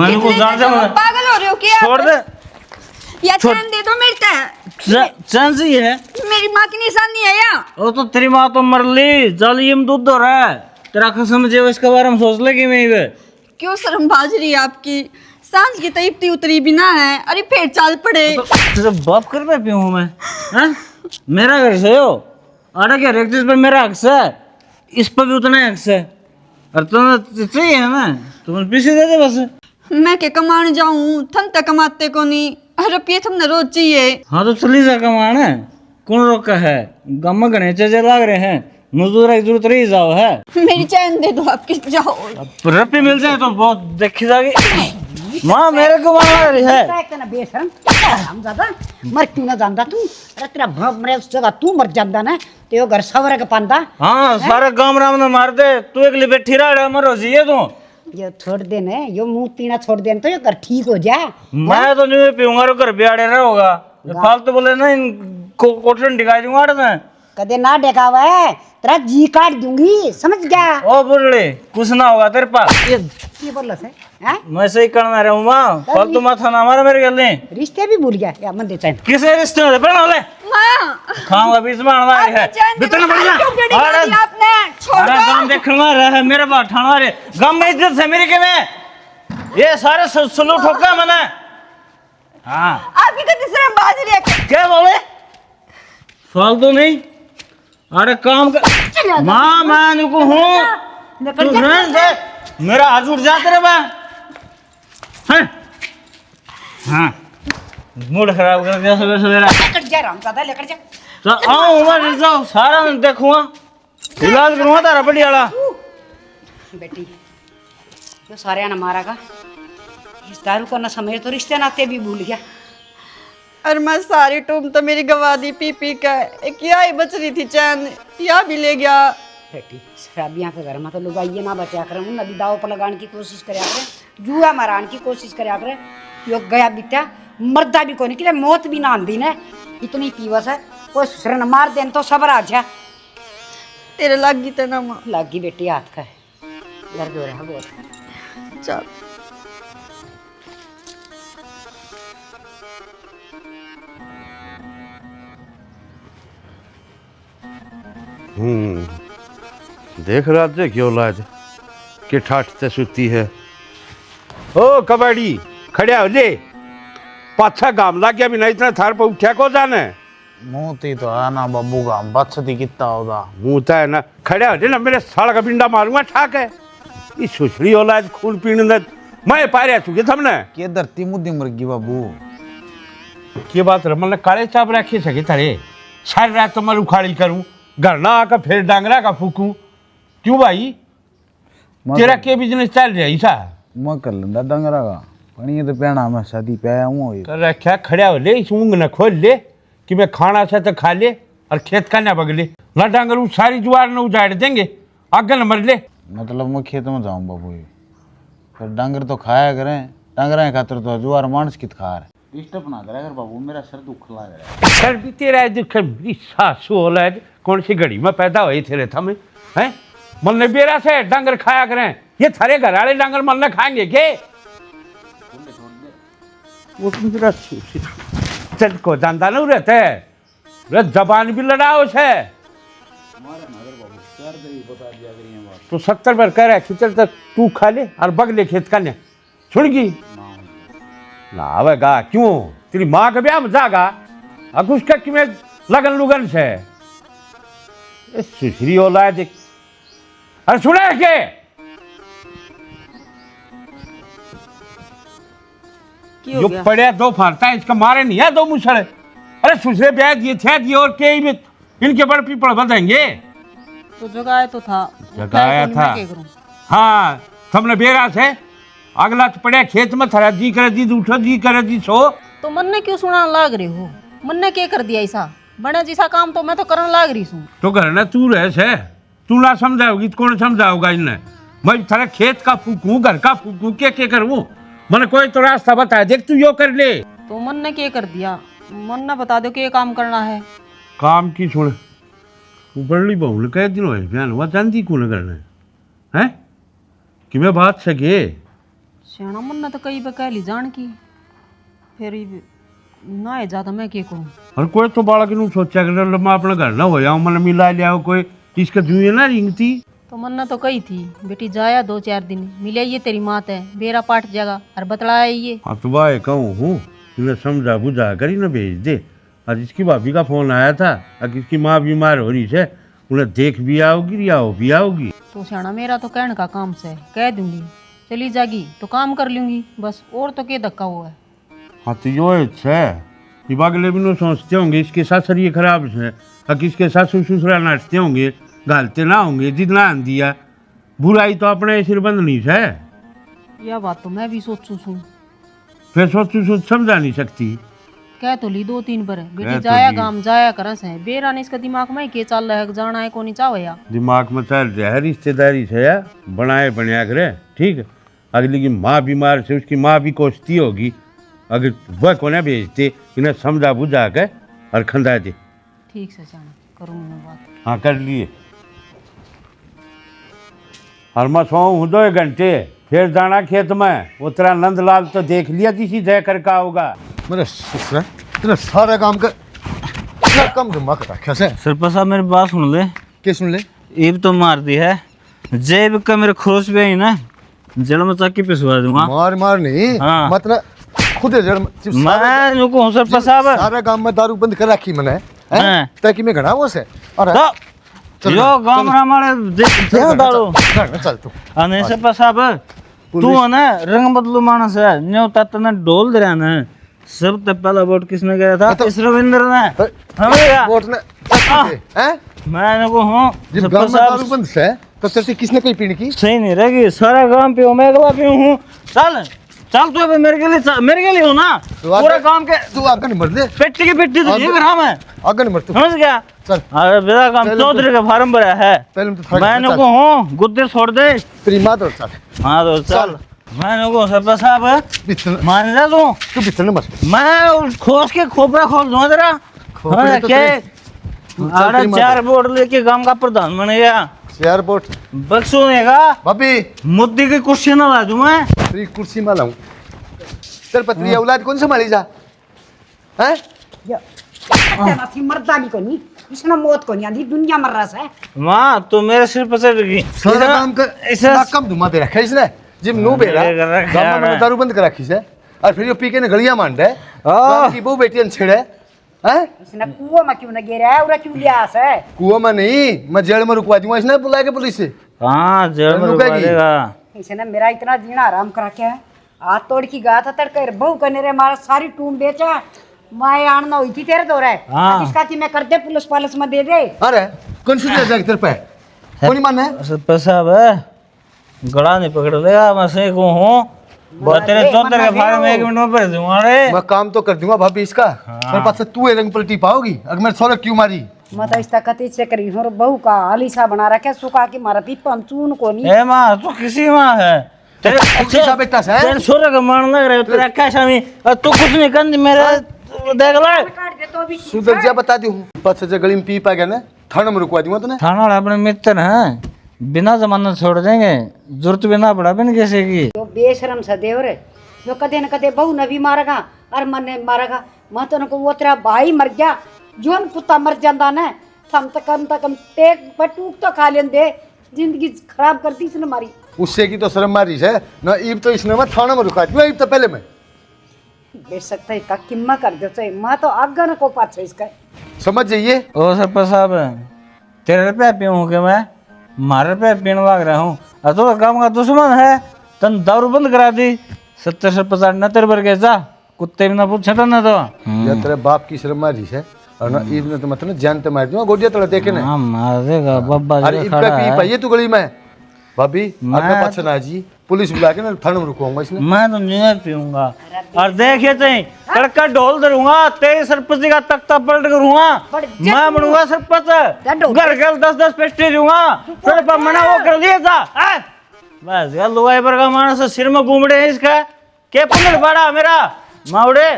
मैंने को जान दे, पागल हो रहे हो क्या? छोड़ दे या चैन दे दो मेरे चैन से है। मेरी माँ की निशानी है या? वो तो तेरी माँ तो मर ली, जालिम दूध हो रहा है तेरा, कसम जे इसके बारे में सोच लेगी मैं वे। क्यों शर्म बाज रही है आपकी? सांझ की तईपती उतरी भी ना है, अरे फिर चाल पड़े। तो तेरे बाप कर पे पीऊँ मैं? हैं? मेरा घर से हो आड़ा क्या रेक्टिस पे मेरा हक है, इस पर भी उतना हक है। और तुम्हें चाहिए है ना, तुम्हें पीछे दे दे बस। मैं के कमाने जाऊं, थम तक कमाते को नहीं, रुपये तुमने रोज चाहिए। हाँ तो चली जा कमाने, कौन रोका है? गम गणे चेजे लाग रहे हैं, मजदूर की जरूरत रही जाओ है। मेरी चैन दे दो आपकी, जाओ। रुपये मिल जाए तो बहुत देखी जाएगी। माँ मेरे को मार रही है। ना बेशरम हम ज्यादा मर क्यों ना जानदा तू? अरे तेरा बाप मरे उस जगह तू मर जानदा ना, तेरे घर सवर के पांदा। हाँ सारे गांव राम ने मार दे, तू एक लिए बैठी रहा मरो जी ये तू। ये छोड़ दे ने, यो मुंह तीना छोड़ दे तो ये घर ठीक हो जा। मैं तो नहीं पीऊंगा, रो घर बिहाड़े रहा होगा। फालतू बोले ना, इनको कोठन दिखाई दूंगा मैं। कदे ना डेकावा है, तेरा जी काट दूंगी, समझ गया? ओ बुढ़े कुछ ना होगा तेरे पास। ये बोल से हैं? मैं सही करना रहा हूँ माँ, फालतू माथा ना मारा मेरे गले। रिश्ते भी भूल गया या मन दे चैन? किसे रिश्ते में बना ले माँ खाऊंगा बीच में आना है। बितना बढ़िया अरे आपने छोड़ अरे दो। काम देखना रहा है मेरे बात ठाना रे, गम में इज्जत है मेरी के में, ये सारे सुलू ठोका मैंने। हाँ आपकी कति शर्म बाज रही है? क्या बोले? फालतू नहीं, अरे काम कर माँ, मैं नुकू हूँ, तू रहने दे, मेरा हाथ उठ जाते रे बा। हाँ मूड खराब कर दिया सवेरे सवेरे। लेकर जा राम ज्यादा लेकर जा। तो आओ मैं जाओ सारा देखूंगा, इलाज करूंगा तारा बड़ी वाला। बेटी जो सारे आना मारा का, इस दारू का नशा मेरे तो रिश्ते नाते भी भूल गया। और मैं सारी टूम तो मेरी गवा दी पी पी का, एक या ही बच रही थी चैन, या भी ले गया। बेटी शराबियाँ के घर में तो लुगाइए ना बचा करें, उन नदी दाव पर लगाने की कोशिश करे करें, जुआ माराने की कोशिश करे करें। यो गया बीत्या मर्दा भी को निकले, मौत भी ना आंदी ने, इतनी पीवस है, कोई ससुर न मार देन तो सबर आ जा। तेरे लग गई ना माँ? लागी बेटी हाथ का है, दर्द हो रहा है बहुत। चल देख रहा थे क्यों लाज के ठाठ से सुती है। ओ कबाड़ी खड़िया हो जे, पाछा गाम ला गया भी नहीं, इतना थार पर उठा को जाने। मोती तो आना बाबू का बचती कितना होगा। मुँहता है ना, खड़िया हो जे ना, मेरे साल का पिंडा मारूंगा ठाक है। ये सुछड़ी औलाद खून पीने ने मैं पारिया चुके थमने के धरती मुद्दी मुर्गी बाबू की बात रमन ने काले चाप रखे सके थारे, सारी रात तो मैं उखाड़ी करूं, घर ना आकर फिर डांगरा का फूकूं। क्यों भाई तेरा के बिजनेस चल रहा है ऐसा? मैं कर लेंदा डंगरा का, पर ये तो पहना मैं शादी पे आया हूँ। कर रखा खड़ा हो ले, इस ऊँग न खोल ले कि मैं खाना से तो खा ले और खेत का ना बगले ना, डांगर सारी जुआर न उजाड़ देंगे, आगे न मर ले। मतलब मैं खेत में जाऊँ बाबू, पर डंगर तो खाया करें, डंगरा खातर तो जुआर मानस कित खा रहे, डिस्टर्ब ना करा कर बाबू, मेरा सर दुख लग रहा है। सर भी तेरा दुख, मेरी सासू औलाद कौन सी घड़ी में पैदा हुई थे थमे हैं? मन ने बेरा से डांगर खाया करें, ये थारे घर वाले डांगर मन ने खाएंगे के? वो मेरा चल को जानता नहीं रहता है, जबान भी लड़ाओ से तो 70 बार कह रहा है खिचड़ तक तू खा ले और बगले खेत का ने छुड़गी ना आवेगा। क्यों तेरी माँ का ब्याह में जागा अब उसका कि मैं लगन लुगन से सुश्री औलाद। अरे सुना है के हो जो गया? पड़े दो फारता है, इसका मारे नहीं है दो मुसड़े। अरे सुसरे ब्याह दिए थे दिए और के ही में इनके बड़ पीपड़ बधाएंगे। तो जगाया तो था, जगाया था हाँ, सबने बेरा से अगला तो पड़े खेत में थरा, जी करे जी उठो, जी करे जी सो। तो मन ने क्यों सुना लाग रही हो? मन ने क्या कर दिया ऐसा बड़ा जैसा काम? तो मैं तो करने लाग रही हूँ। तो घर ना तू रहे से, तू ना समझाओगी तो कौन समझाओगा इन्हें? मैं थारे खेत का फूकूं, घर का फूकूं, क्या करूं? मैंने कोई तो रास्ता बता देख, तू यो कर ले। तो मन ने क्या कर दिया? मन ने बता दो कि ये काम करना है। काम की सुन, बड़ी बहू कह दिन हो जानती कौन करना है कि मैं बात सके श्याणा मन तो कई बकैली जान की फिर ना है ज्यादा मैं क्या करूं। और कोई तो बालक नु सोचा कि मैं अपने घर ना हो जाऊं, मन मिला लिया कोई इसका जुए ना रिंगती। तो मन्ना तो कही थी बेटी जाया 2-4 दिन मिले ये तेरी मात है बेरा पाट जाएगा और बतलाया ये। हाँ तो वाह कहूँ हूँ, इन्हें समझा बुझा कर ही ना भेज दे। आज इसकी भाभी का फोन आया था, अब इसकी माँ बीमार हो रही है, उन्हें देख भी आओगी या हो भी आओगी। तो श्याणा मेरा तो कहने का काम से कह दूंगी चली जागी तो काम कर लूंगी बस, और तो क्या धक्का हुआ है। हाँ तो यो है ये अगले भी सोचते होंगे इसके सासर ये खराब है, अब इसके सासू ससुरा नाचते होंगे, घालते ना होंगे जितना आन दिया, बुराई तो अपने सिर बंधनी है। यह बात तो मैं भी सोचू छू, फिर सोच समझा नहीं सकती। कह तो ली 2-3 बार कह बेटी तो जाया ली। गांव जाया करस है बेरा ने इसका दिमाग में के चल रहा है जाना है को नहीं चाहे या। दिमाग में चल रहा है रिश्तेदारी से या बनाए बनया करे, ठीक है। अगली की माँ बीमार से उसकी माँ भी कोसती होगी, अगर वह को ना भेजते इन्हें समझा बुझा के और खंदा दे। ठीक से श्याणा करूँ मैं बात। हाँ कर लिए। और मैं सोऊं 2 घंटे फिर जाना खेत में, वो तेरा नंदलाल तो देख लिया किसी जय कर का होगा। मेरे ससुर तेरा सारा काम कर इतना कम दिमाग रखा से। सरपंच साहब मेरी बात सुन ले, के सुन ले ईब तो मार दी है, जेब का मेरे खोस पे ही ना जड़ में चाकी पिसवा दूंगा। मार नहीं हाँ। मतलब खुद जड़ मैं रुको हूँ सरपंच साहब। सारा गांव में दारू बंद कर रखी मैंने हाँ। ताकि मैं घना वो से और तो चल, यो गांव में हमारे देखते दारू चल तू अने सरपंच साहब तू है ना रंग बदलू मानस है, न्यू तत ने डोल दे रहा ना। सब तो पहला वोट किसने गया था? इस रविंद्र ने। हमें वोट ने हैं मैं नको हूँ जब गांव सरपंच में दारू साहब बंद से तो तेरे किसने कहीं पीने की सही नहीं रहेगी, सारा गांव पे मैं अगला पे हूँ। चल चल तू अबे मेरे के लिए हो ना पूरा काम के तू आगे नहीं मर दे पेटी की पेटी तो ये काम है, आगे नहीं मर तू समझ गया? चल अरे बेटा काम चल, चौधरी का फार्म भरा है, पहले तो थोड़ा मैं नको हूँ गुद्दे छोड़ दे। तेरी माँ तो चल हाँ तो चल मैं नको सरपंच साहब बिचन मान जा तू, तू बिचन मर मैं खोस के खोपड़ा खोल दूंगा तेरा। खोपड़े हाँ, तो क्या तेरे- अरे तेरी माँ 4 वोट लेके गांव का प्रधान बन गया, एयरपोर्ट बक्सू नेगा भाभी मुद्दे की कुर्सी ना ला दूं मैं। तेरी कुर्सी में लाऊं तेरे पत्री औलाद कौन संभाली जा हैं नसी मरदा भी कोनी इसने मौत कोनी आंधी दुनिया मर रहा है। माँ तू मेरे सिर पर चढ़ गई। सारा काम कर इसे कम धुमा दे रखा है इसने जिम नो बेरा ये कर रखा गांव में है। मैंने दारू बंद कर रखी है और फिर ये पी के ने गलियां मांड है गांव की बहु बेटियां छेड़े हैं इसने कुआं में क्यों न गिरा है और क्यों लिया है? कुआं में नहीं मैं जेल में रुकवा दूंगा इसने बुला के पुलिस से हाँ जेल में रुकवा रुकेगी। देगा। इसने मेरा इतना जीना आराम करा के हाथ तोड़ की गा था तड़के बहु करने रे मारा सारी टूम बेचा मैं आणना हुई थी तेरे दौरे हाँ। इसका कि मैं कर दे पुलिस पालस में दे दे। अरे कौन सी जाएगी तेरे पे कौन ही माने सरपंच साहब गला नहीं पकड़ लेगा, मैं सही को हूँ तेरे चौधरी के फार्म 1 मिनट में भर दूंगा रे। मैं काम तो कर दूंगा भाभी इसका मेरे पास से तू ये रंग पलटी पाओगी अगर मैं सोलह क्यों मारी मैं तो इस तकती से करी हूँ और बहू का हालीसा बना रखे सुखा की मारा पीपा हम चून को नहीं। ए माँ तू किसी माँ है तेरे किसा बेटा से तेरे छोरे का मान लग रहा है तेरा कैसा नहीं और तू कुछ नहीं कर मेरे देख ले। काट दे तो भी सुधर जा बता दी हूँ पास से गली में पी पा गया ना थाने में रुकवा दूंगा तूने थाना वाले अपने मित्र हैं, बिना जमानत छोड़ देंगे, जरूरत भी ना पड़ा बिन किसी की। तो बेशरम सा देव रे जो कदे न कदे बहू न भी मारेगा और मन ने मारेगा मैं तो को वो तेरा भाई मर गया जोन कुत्ता मर जाता ना हम तो कम टेक पटूक तो खा लें दे जिंदगी खराब करती इसने मारी। उससे की तो शर्म मारी है ना ईब तो इसने मैं थाना में रुका दिया ईब तो पहले मैं बेशक का किम्मा कर दो तो मैं तो आगे न को पाछे इसका समझ जाइए। ओ सरपंच साहब तेरे रुपये पीऊँ के मैं मारे रुपये पीने लग रहा हूँ और तो काम का दुश्मन है तन दारू बंद करा दी 70-50 न तेरे पर जा कुत्ते भी ना पूछे तो ना तो या तेरे बाप की शर्म मारी है और ना ईब ने तो मतलब जानते मार दूंगा गोडिया तोड़ा देखे ना हाँ मार देगा बब्बा अरे जी ईब खड़ा का पी है। पाइए तू गली में भाभी मैं- आपका पास ना जी पुलिस बुला के ना थाने में रुकवाऊंगा इसने मैं तो नहीं पीऊंगा और देखिए तई कड़का ढोल धरूंगा तेरे सरपंच का तख्ता पलट करूंगा मैं बनूंगा सरपंच घर घर 10-10 पेस्ट्री दूंगा फिर पर मना वो कर दिया था बस यार लुगाई पर का मानस सिर में घूमड़े हैं इसका के पुनर बड़ा मेरा मावड़े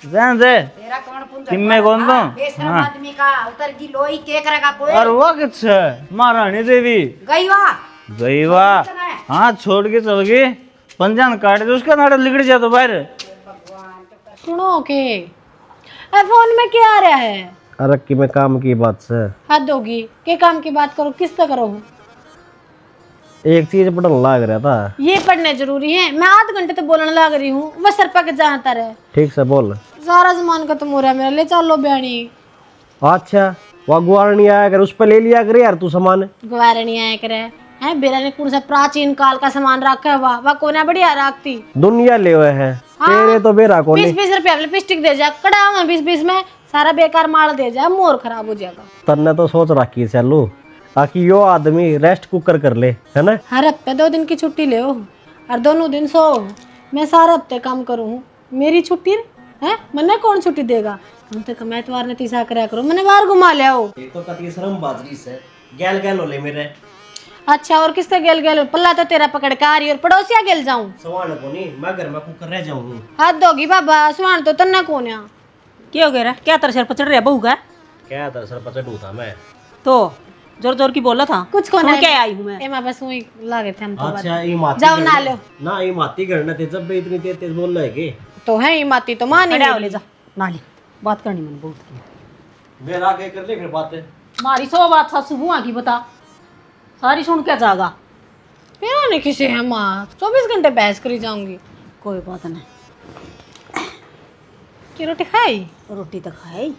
जान दे तेरा कौन पुंजा किम्मे कौन तो बेशरम आदमी का उतर की लोई के करेगा कोई और वो किस महारानी देवी गई वा गई वाह हाथ छोड़ के चल गई पंजान काट दे उसका नाड़ा लिगड़ जा तो बाहर। सुनो के फोन में क्या आ रहा है? अरे कि मैं काम की बात से हद होगी के काम की बात करो, किस तरह करो? एक चीज पढ़ने लाग रहा था। ये पढ़ने जरूरी है? मैं आध घंटे तो बोलने लग रही हूँ, वह सर पे जानता रहे। ठीक से बोल। सारा सामान खत्म हो रहा है मेरा, ले चलो बयानी। अच्छा वह गुआर नहीं आया कर, उस पर ले लिया कर यार तू सामान। गुब्बारे नहीं आया करे हैं, बेरा ने कौन सा प्राचीन काल का सामान रखा है? वाह कोना बढ़िया रखती दुनिया ले हुए हैं। तेरे तो बेरा को 20-20 रुपया लिपस्टिक दे जा, कड़ा 20-20 में सारा बेकार माल दे जा, मोर खराब हो जाएगा। तन्ने तो सोच रखी चलू ताकि यो आदमी रेस्ट कुकर कर ले, है ना? हर हफ्ते 2 दिन की छुट्टी ले और दोनों दिन सो। मैं सारा हफ्ते काम करूँ, मेरी छुट्टी है? मने कौन छुट्टी देगा? हम तो कमाए एतवार ने तीसा करया करो, मैंने बाहर घुमा ले आओ। ये तो कति शर्म बाजरी से गैल गैल हो ले मेरे। अच्छा और किससे गेल गेल? पल्ला तो तेरा पकड़ के आ रही और पड़ोसिया गेल जाऊं? सवाल को नहीं, मैं घर में कुकर रह जाऊंगी। हद होगी बाबा, सुहान तो तन्ना कौन है? क्या हो गया? क्या तेरे सर पर चढ़ रहा बहू का? क्या था सर पचड़ू था मैं तो जोर जोर की बोला था कुछ कौन सुन है? के आई हूँ मैं। मैं बस वही लागे थे हम तो। अच्छा ये माती जाओ ना लो ना, ये माती करना ते जब भी इतनी तेज बोल रहा है कि तो है ही माती तो मानी अरे आओ ले जा नाली बात करनी मैंने बहुत की। मेरा आगे कर ले फिर बातें। मारी 100 बात सासू बुआ की बता, सारी सुन के जागा। मेरा नहीं किसी है माँ, 24 घंटे बहस करी जाऊंगी। कोई बात नहीं, की रोटी खाई? रोटी तो खाई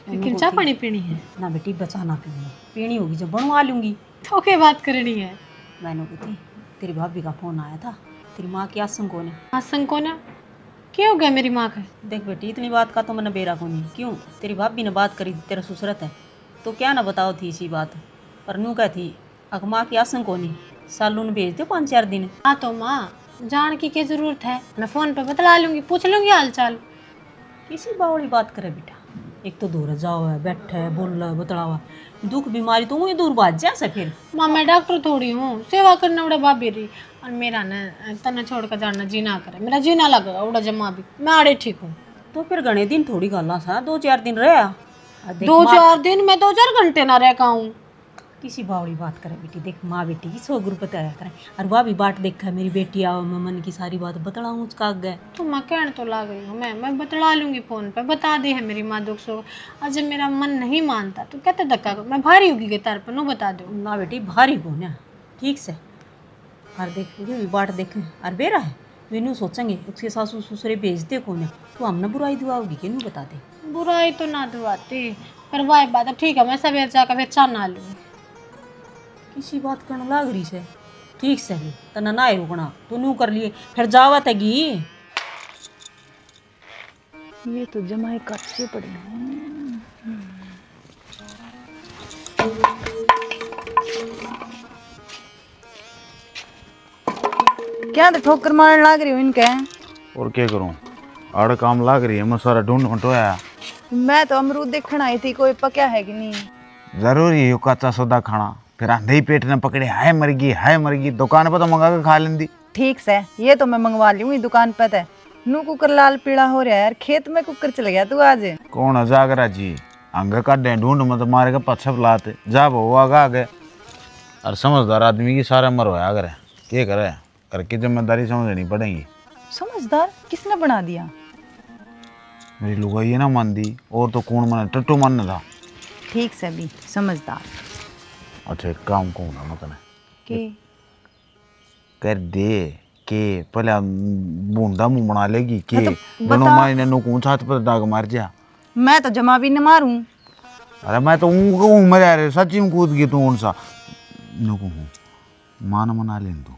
लेकिन चाय पानी पीनी है ना बेटी, बचाना पीनी पीनी होगी जब बनवा लूंगी। तो क्या बात करनी है? मैंने की थी तेरी भाभी का फोन आया था, तेरी माँ की आसंग कौन है? आसंग कौन है? क्या हो गया मेरी माँ का? देख बेटी इतनी बात का तो मैंने बेरा को नहीं। क्यों? तेरी भाभी ने बात करी तेरा सुसरत है तो क्या ना बताओ थी इसी बात पर नू क्या थी अग माँ की आसंग कोनी सालून भेज दो 5-4 दिन। हाँ तो माँ जान की क्या जरूरत है, मैं फोन पे बतला लूंगी, पूछ लूंगी हाल चाल। किसी बावड़ी बात करे बेटा, एक तो दूर जाओ है बैठा है बोल रहा है बतलावा, दुख बीमारी तो वही दूर भाज जा से फिर। माँ मैं डॉक्टर थोड़ी हूँ, सेवा करना उड़ा भाभी रही और मेरा ना तना छोड़ कर जाना जीना करे, मेरा जीना लगेगा उड़ा जमा भी, मैं आड़े ठीक हूँ। तो फिर घने दिन थोड़ी गाला सा 2-4 दिन रहा। 2-4 दिन में 2-4 घंटे ना रह पाऊँ। किसी बावड़ी बात करे बेटी, देख माँ बेटी की 100 ग्रुप बताया करें और वह भी बाट देखा है मेरी बेटी आओ मैं मन की सारी बात बतलाऊँ उसका गए तो मैं कहने तो ला गई हूँ, मैं बतला लूंगी फोन पे, बता दी है मेरी माँ दुख सो। और जब मेरा मन नहीं मानता तो कहते धक्का करो, मैं भारी होगी के तार पर नो बता दो ना बेटी भारी को ना ठीक से और देख ये भी बाट देखें और बेरा है वे सोचेंगे उसके सासू ससुरे भेजते कौन है तो हमने बुराई दुआ होगी कि नहीं बता दे। बुराई तो ना दुआती पर वाह बात है, ठीक है मैं सवेर जाकर फिर चाह ना लूँगी। किसी बात करने लाग रही से ठीक से तना ना रुकना तो नू कर लिए फिर जावा तगी। ये तो जमाई कच्चे पड़े हैं। क्या तो ठोकर मारने लाग रही हूँ इनके। और क्या करूँ, आड़ काम लाग रही है, मैं सारा ढूंढ मटोया। मैं तो अमरूद देखने आई थी, कोई पक्या है कि नहीं? जरूरी है कच्चा सौदा खाना, फिर आंधे ही पेट ने पकड़े हाय मर गई, दुकान पर तो मंगा के खा लेंदी। ठीक से ये तो मैं मंगवा लूंगी दुकान पे ते। नू कुकर लाल पीला हो रहा है यार, खेत में कुकर चल गया तू आज। कौन है जागरा जी, अंग काटे ढूंढ मत मारे के पछे लाते जा वो आगा गए। और समझदार आदमी की सारा मरवाया करे, क्या करे, घर की जिम्मेदारी समझनी पड़ेगी। समझदार किसने बना दिया? मेरी लुगाई है ना मान दी, और तो कौन मन टट्टू मानने था। ठीक से भी समझदार अच्छा एक काम कौन है मतलब के कर दे के पहले बूंदा मुंह बना लेगी के तो दोनों बता। माई ने नु कौन छात पर दाग मार जा। मैं तो जमा भी न मारूं। अरे मैं तो ऊँ मर रहे सच्ची में कूद गई तू कौन सा नु को मान मना ले तू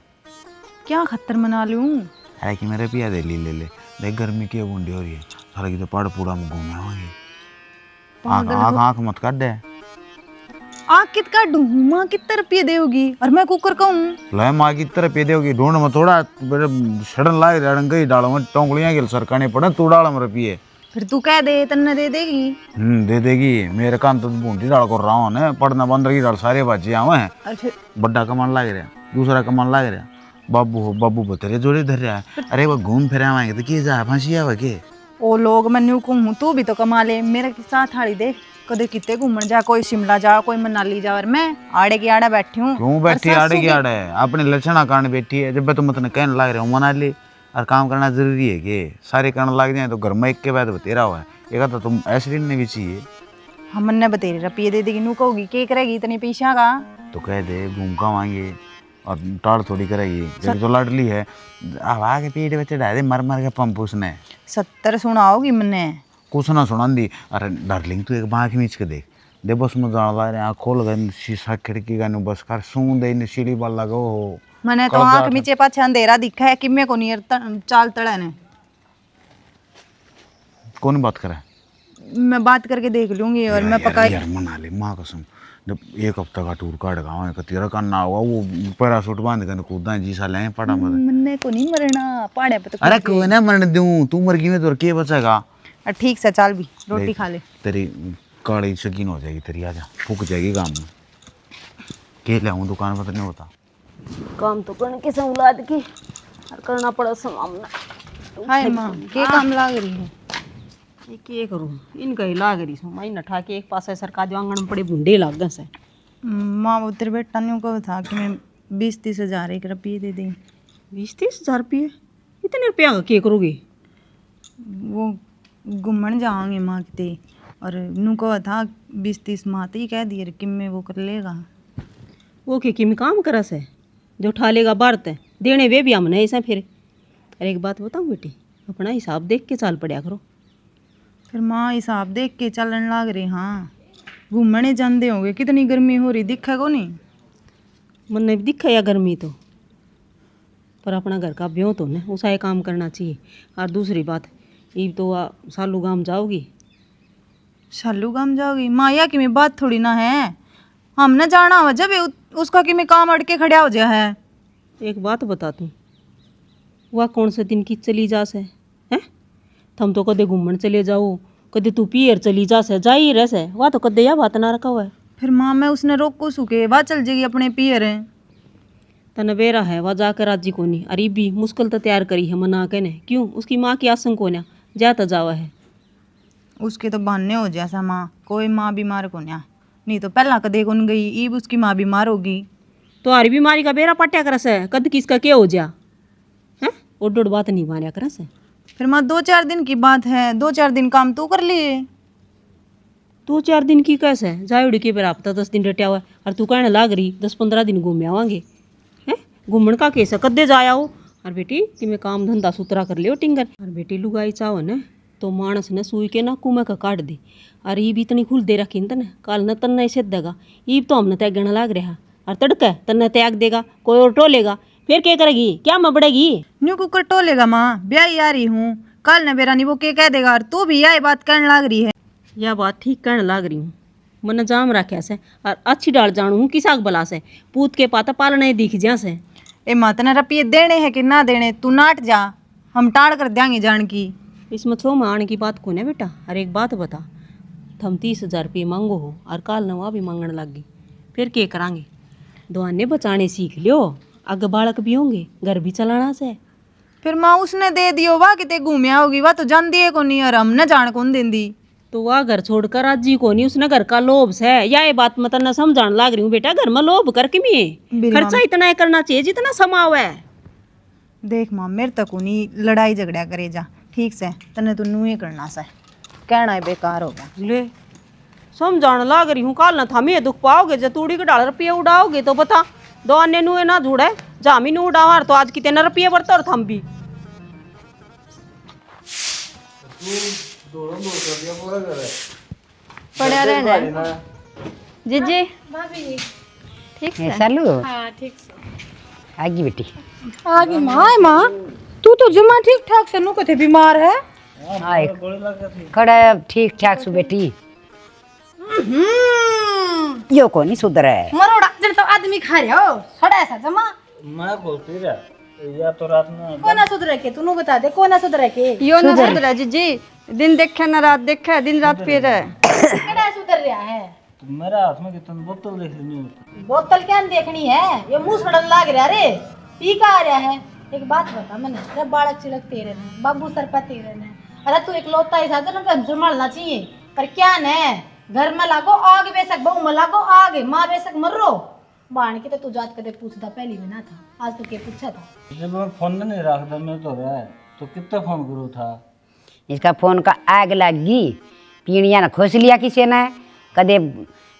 क्या खतर मना लूं? है कि मेरे पिया दे ले ले देख गर्मी की बूंदी हो रही है सारा की तो पहाड़ पूरा में घूमे होंगे। आँख आँख मत काट दे। आँख कित काटूं? माँ कितने रुपये देगी और मैं कुकर कहूँ? लै माँ की तरह पे दोगी ढूंढ में थोड़ा सड़न लाए रड़न गई डालो में टोंकलियाँ गिल सरकाने पड़े तू डाल में रुपये। फिर तू कह दे तन्ने दे देगी। दे देगी मेरे कान तो बूंदी डाल कर रहा हूँ पढ़ना बंदर की डाल सारे बच्चे आवे हैं। और फिर बड्डा कमान लाग रहा दूसरा कमान लाग रहा बाबू हो बाबू बतेरे जोड़े धर रहा है। अरे वो घूम फिर आवेंगे तो क्या जा फांसी आवे के ओ लोग मैं न्यू कहूँ तू भी तो कमा ले, मेरे के साथ हाड़ी देख कदे कितने घूमन जा, कोई शिमला जा, कोई मनाली जा, और मैं आड़े की आड़ा बैठी हूँ। क्यों बैठी आड़े की आड़े? अपने लक्षणा कारण बैठी है। जब तुम इतने कहने लग रहे हो मनाली और काम करना जरूरी है कि सारे करने लग जाए तो घर में एक के बाद बतेरा हुआ है। एक तो तुम ऐसे ने भी चाहिए। हम ने बतेरे रुपये दे देगी, नू कहोगी के करेगी इतने पैसा का? तो कह दे घूम का आएंगे और टाड़ थोड़ी करेगी। जब तो लाडली है अब आगे पीठ पे चढ़ा दे मर मर के पंप उसने 70 सुनाओगी मन्ने? कुछ ना सुना दी। अरे डार्लिंग तू एक बाँख मीच के देख दे बस में जान ला रहे खोल गए शीशा खिड़की का बस कर सूं दे सीढ़ी वाल लगो हो। मैंने तो आंख नीचे पाछे अंधेरा दिखा है कि मैं को नहीं चाल तड़ा ने। कौन बात करे? मैं बात करके देख लूंगी और मैं पका यार मना ले माँ कसम। जब एक हफ्ता का टूर काट गाँव का तेरा करना होगा वो पैरासूट बांध कर कूदा जी सा ले पड़ा मत। मन्ने को नहीं मरना पहाड़े पे तो। अरे कोई ना मरने दूं तू मर गई में तो के बचेगा। ठीक से चल भी रोटी खा ले। तेरी काली शकीन हो जाएगी तेरी। आजा फूक जाएगी काम में के ले दुकान पर नहीं होता काम तो करने के औलाद की और करना पड़ा सामना। हाय माँ के काम लाग रही है? ये करूँ इनका ही लाग रही सो मैं नठा के एक पास सरकार जो आंगन में पड़े बूढ़े लाग गए से। माँ उधर बेटा ने कहा था कि मैं 20-30 हज़ार एक रुपये दे दें। 20-30 हज़ार रुपये? इतने रुपया का क्या करोगे? वो घूमन जाओगे माँ किते और नू कहा था 20-30 माह ही कह दिए कि मैं वो कर लेगा। वो के किम काम करा से जो उठा लेगा भारत देने वे भी हमने ऐसा फिर। अरे एक बात बताऊँ बेटी अपना हिसाब देख के चाल पड़ा करो। फिर माँ हिसाब देख के चलन लाग रहे। हाँ घूमने जाते होंगे कितनी गर्मी हो रही दिखा को नहीं? मन ने भी दिखा या गर्मी तो पर अपना घर का ब्यों तो ना उसा ये काम करना चाहिए। और दूसरी बात ये तो सालू गाम जाओगी। शालू गाम जाओगी? माया की में बात थोड़ी ना है। हमने जाना हो जब उसका कि में काम अटके खड़ा हो जाए है। एक बात बता तू वह कौन से दिन की चली जा से हैं? थम तो कदे घूमन चले जाओ कदे तू पियर चली जा से जा ही रह से वह तो कदे या बात ना रखा हुआ है। फिर माँ मैं उसने रोको सुके वह चल जाएगी अपने पियर है। तने बेरा है वह जाकर राजी को नहीं। अरे भी मुश्किल तो तैयार करी है मना के ने क्यों उसकी माँ की आशंक को ना जाता जावा है। उसके तो बहाने हो जैसा माँ कोई माँ बीमार को नहीं तो पहला कदे कौन गई ईब उसकी माँ बीमार होगी तो हरी बीमारी का बेरा पट्या कर से कद किसका क्या हो जा है उड़ बात नहीं मानिया कर से। फिर माँ 2-4 दिन की बात है 2-4 दिन काम तू कर लिए। 2-4 दिन की कैसे जाए उड़ी के बेरा हफ्ता 10 दिन रटिया हुआ और तू कहने लाग रही 10-15 दिन घूम आवांगे हैं घूमन का केस है कद्दे जाया हो। और बेटी कि मैं काम धंधा सुतरा कर लियो टिंगर। और बेटी लुगाई चाहो न तो मानस ने सुई के ना कुएं का काट दे। और ये भी इतनी खुल दे रखी न काल न तन्ना ऐसे देगा ईब तो हमने त्याग गणा लाग रहा और तड़का तन्ना त्याग देगा कोई और टोलेगा फिर क्या करेगी क्या मैं बढ़ेगी? न्यू कुकर टोलेगा माँ ब्याह आ रही हूँ कल न बेरा नहीं वो के कह देगा और तू भी यही बात कहने लाग रही है। यह बात ठीक कहने लाग रही हूँ मन जाम रखा से और अच्छी डाल जानू हूँ किसाक बला से पूत के पाता पालने दिख जा से। ए माँ तना रुपये देने है कि ना देने तू नाट जा हम टाड़ कर देंगे जान की। इसमें थो माण की बात को ना बेटा। और एक बात बता थम 30,000 रुपये मांगो हो और काल नवा भी मांगने लग गई फिर क्या करांगे? दुआने बचाने सीख लियो आगे बालक भी होंगे घर भी चलाना से। फिर माँ उसने दे दियो वाह किते घूमिया होगी वाह तो जानती है को नहीं और हमने जान कौन देंदी। तो वह घर छोड़कर राजी को नहीं उसने घर का लोभ से या ये बात मैं तना समझाने लाग रही हूँ बेटा घर में लोभ करके भी खर्चा इतना ही करना चाहिए जितना समाव है। देख माँ मेरे तक नहीं लड़ाई झगड़ा करे जा ठीक से तने तो नू ही करना से कहना है बेकार हो गया। ले समझाने लाग रही हूँ काल ना थामी दुख पाओगे जब तूड़ी के डाल रुपये उड़ाओगे तो बता दो अन्य नुए ना जुड़े जामी नू उड़ावार तो आज कितने रुपये बढ़ता और थम भी पड़ा रहना जीजी ठीक से। सालू हाँ ठीक से आगी बेटी आगे माँ तू तो जमा ठीक ठाक से नु को थे बीमार है। आए खड़ा ठीक ठाक सु बेटी यो को नहीं सुधर है मरोड़ा जन तो आदमी खा रहे हो सड़ा ऐसा जमा मैं बोलती रहा या तो रात में कोना सुधर के तू बता दे कोना सुधर के यो ना सुधरा जीजी दिन देखे ना रात देखे दिन रात फिर है केड़ा सुधर रहा है? मेरा हाथ में कितनी बोतल देख रही हूँ। बोतल क्या देखनी है ये मुंह सड़न लाग रहा रे पी का आ रहा है। एक बात बता मैंने जब बालक चिलक तेरे ने बाबू सर पर तेरे ने अरे तू एक लौता ही साधन पे संभालना चाहिए पर क्या ने घर में लागो आग बेशक बहू में लागो आग माँ बेशक मर्रो बाण की तो तू जात कदे पूछता पहली में ना था आज तो के पूछा था जब मैं फोन नहीं रखता मैं तो रहा तो कितना फोन करूँ था। इसका फोन का आग लगी पीड़िया ने खोस लिया किसी ने कदे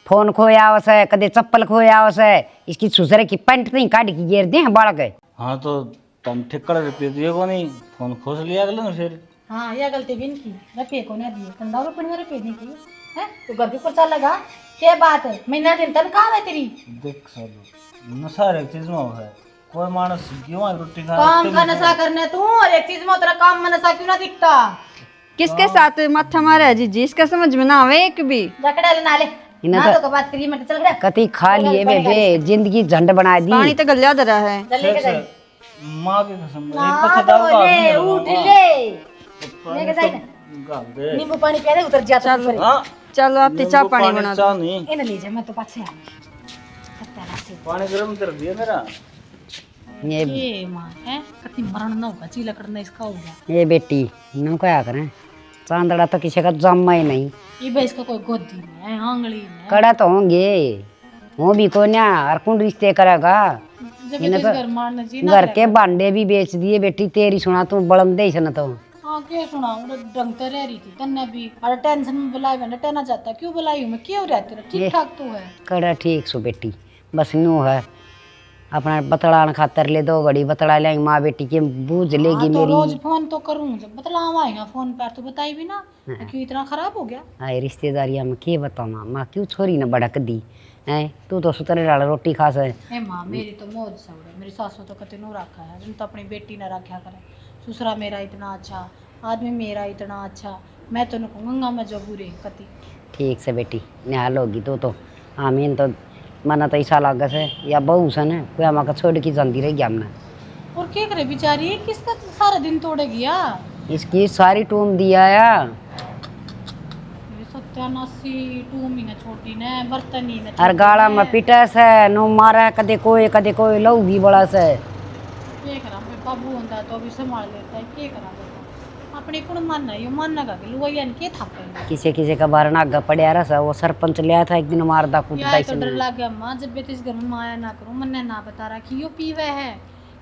फोन खोया उसे कदे चप्पल खोया उसे इसकी सुसरे की पैंट नहीं काट की गिर दे बाढ़ गए। हाँ तो तुम ठिक्कड़ रुपये दिए को नहीं फोन खोस लिया अगले ने फिर। हाँ यह गलती भी इनकी रुपये को ना दिए 15 रुपये में रुपये दी की है तू घर भी कुछ लगा क्या बात है महीना दिन तनख्वाह है तेरी। देख सालू नशा एक चीज में है कोई मानस क्यों आज रोटी खा काम का नशा करने तू और एक चीज में तेरा काम में नशा क्यों ना दिखता। किसके साथ माथा मारा है जीजी इसका समझ में ना आवे एक भी। जकड़ा ले नाले ना तो बात करिए मत चल रे कति खा लिए बेबे जिंदगी झंड बना दी। पानी तो गलिया दे रहा है। चल लेके जाइए माँ की कसम ना तो ले उठ ले लेके जाइए नींबू पानी पिया दे उतर जाता है हाँ चलो आप चाय पानी बना दो। चाह नहीं इन्हें ले जा मैं तो पाछे आ पानी गर्म कर दिया मेरा। ये मां है कति मरण ना होगा चीला करना इसका होगा। ये बेटी न क्या करें चांदड़ा तो किसी का जम्मा ही नहीं। ये भाई इसका कोई गोदी में है आंगली में कड़ा तो होंगे वो भी को ना और कौन रिश्ते करेगा। जब ये घर मारना जी ना घर के भांडे भी बेच दिए बेटी तेरी सुना तू बलंदे ही सुना तो। हाँ क्या सुनाऊं ढंग तो रह रही थी तन्ने भी और टेंशन में बुलाई मैंने टेना जाता क्यों बुलाई हूँ मैं क्यों रहती हूँ ठीक ठाक तो है। कड़ा ठीक सो बेटी बस न्यू है अपना बतलान खातर ले दो घड़ी बतला लेंगे माँ बेटी के बूझ लेगी तो मेरी। रोज फोन तो करूँ जब बतलावा आएगा फोन पर तो बताई भी ना क्यों इतना खराब हो गया। आए रिश्तेदारियाँ में के बताऊँ माँ क्यों छोरी ने भड़क दी है तू तो सुतरे डाल रोटी खा से। हे माँ मेरी तो मौज सवड़े मेरी सासू तो कते नो रखा है तुम तो अपनी बेटी ने रखा करे ससुरा मेरा इतना अच्छा आदमी मेरा इतना अच्छा मैं तो कहूँगा मैं जो बुरे कति। ठीक से बेटी निहाल होगी तो आमीन तो मना तो ऐसा लगा से या बहू से न कोई हमारा छोड़ की जानती रहेगी हमने। और क्या करे बेचारी किसका सारा दिन तोड़े गया इसकी सारी टूम दिया या सत्यानाशी टूम ही न छोटी ने बर्तन ही न हर गाड़ा में पिटे से नो मारा कदे कोई लऊगी बड़ा से। क्या करा मैं बाबू होता तो अभी संभाल लेता है क्या करा अपने को मानना ये मानना का लुगाई के थापे किसी का बारना आगा पड़िया रहा वो सरपंच लिया था एक दिन मारदा कूटदा यार तो डर लग गया माँ जब बेटे इस घर में माया ना करूँ मन्ने ना बता रहा कि यो पीवे है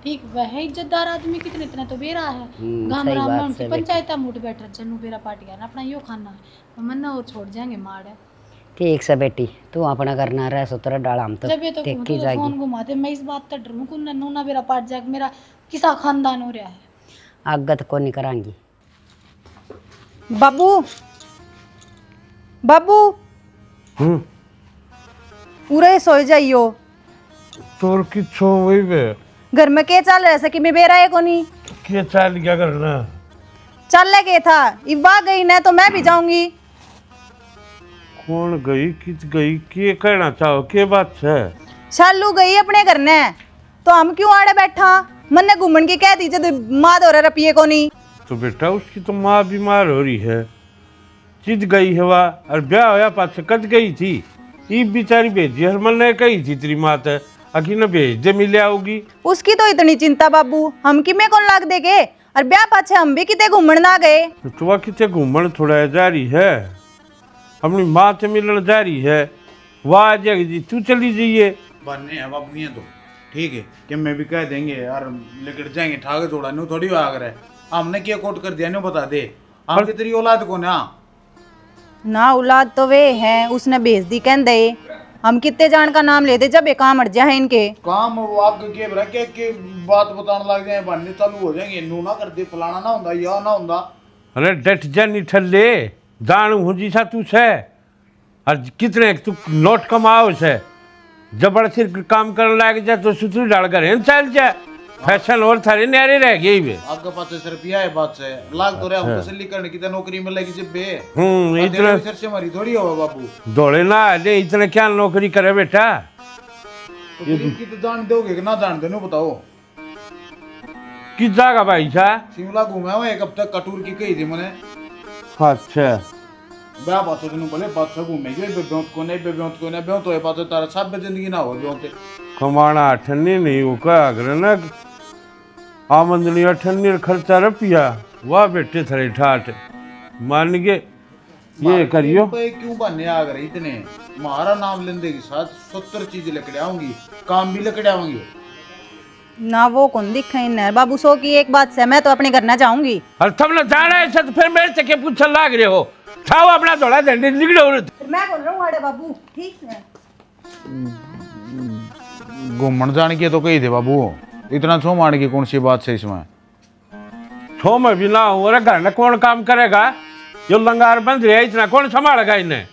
ठीक वह है इज्जतदार आदमी कितने इतना तो बेरा है गामरा में उनकी पंचायत मुठ बैठ जन्नू बेरा पार्टी है अपना यो खाना है मन्ना और छोड़ जाएंगे मार है। ठीक से बेटी तू अपना करना रह सुतरा डाला हम तो जब ये तो फोन घुमाते मैं इस बात तो डरूँ को नूना बेरा पाट जाए मेरा किसा खानदान हो रहा है आगत को नहीं करांगी। बाबू बाबू पूरे सोए जाइयो तोर किच्छो वही बे घर में क्या चल रहा है कि मैं बेरा है को नहीं क्या चाल क्या करना चल के था इवा गई ना तो मैं भी जाऊंगी। कौन गई किस गई के कहना चाहो के बात है। शालू गई अपने घर ने तो हम क्यों आड़े बैठा मन ने घूमन की कह दी जब माँ दो रपिए को नहीं। तो बेटा उसकी तो माँ बीमार हो रही है चित गई है वह और ब्याह होया पाछे कद गई थी ये बेचारी भेजी हर मन ने कही थी तेरी मात है अकी न भेज दे मिले आओगी। उसकी तो इतनी चिंता बाबू हम कि में कौन लाग देगे और ब्याह पाछे हम भी किते घूमन ना गए। तो वह किते घूमन थोड़ा जारी है अपनी माँ से मिलन जारी है वाह जग जी तू चली जाइए बनने है अपनी है तो ठीक है कि मैं भी कह देंगे यार लेकर जाएंगे ठाक थोड़ा न्यू थोड़ी आग रहे हमने क्या कोट कर दिया न्यू बता दे हम तेरी औलाद को ना औलाद तो वे है उसने भेज दी कह दे हम कितने जान का नाम लेते जब एक काम अट जाए इनके काम वो आगे के बरा के बात बताने लग जाए बनने चालू हो जाएंगे नू ना कर दे फलाना ना होता या ना होता। अरे डट जा नहीं ठल्ले जानू हूँ जी सा तू से और कितने तू नोट कमाओ से जबड़ सिर काम करने लग जा तो सुतरी डाल कर चल जा फैशन और थारे न्यारे रह गई बे आपके पास से रुपया है बात से लाख तो रे हम तसल्ली करने की नौकरी मिलेगी जब बे इतना सर से मरी थोड़ी हो बाबू दौड़े ना ले इतना क्या नौकरी करे बेटा तो गरीब की तो जान दोगे कि ना जान दो बताओ किस जाएगा भाई सा शिमला घूमा हुआ एक हफ्ता कटूर की कही थी मैंने। अच्छा ब्याह बात तो बोले बात से घूमेगी बेब्योत को नहीं बेब्योत तो है बात तारा सब जिंदगी ना हो बेब्योत कमाना अठन्नी नहीं वो क्या अगर ना आमदनी अठन्नी खर्चा रुपया वाह बेटे थरे ठाठ मान गए ये करियो पे क्यों बनने आ गए इतने? हमारा नाम लेने के साथ 70 चीजें लेकर आऊंगी, काम भी लेकर आऊंगी। ना वो कौन दिखे इन बाबू सो की एक बात से मैं तो अपने घर ना जाऊंगी। और तुम लोग जाना है तो फिर मेरे से पूछ लाग रहे हो। खाओ अपना थोड़ा डंडे निकले हो। मैं बोल रहा हूँ अरे बाबू ठीक है। घूमन जाने की तो कही थे बाबू, इतना छो मारने की कौन सी बात है इसमें? छो में भी ना हो रहा, घर में कौन काम करेगा? जो लंगार बंद रहे इतना कौन संभालेगा इन्हें?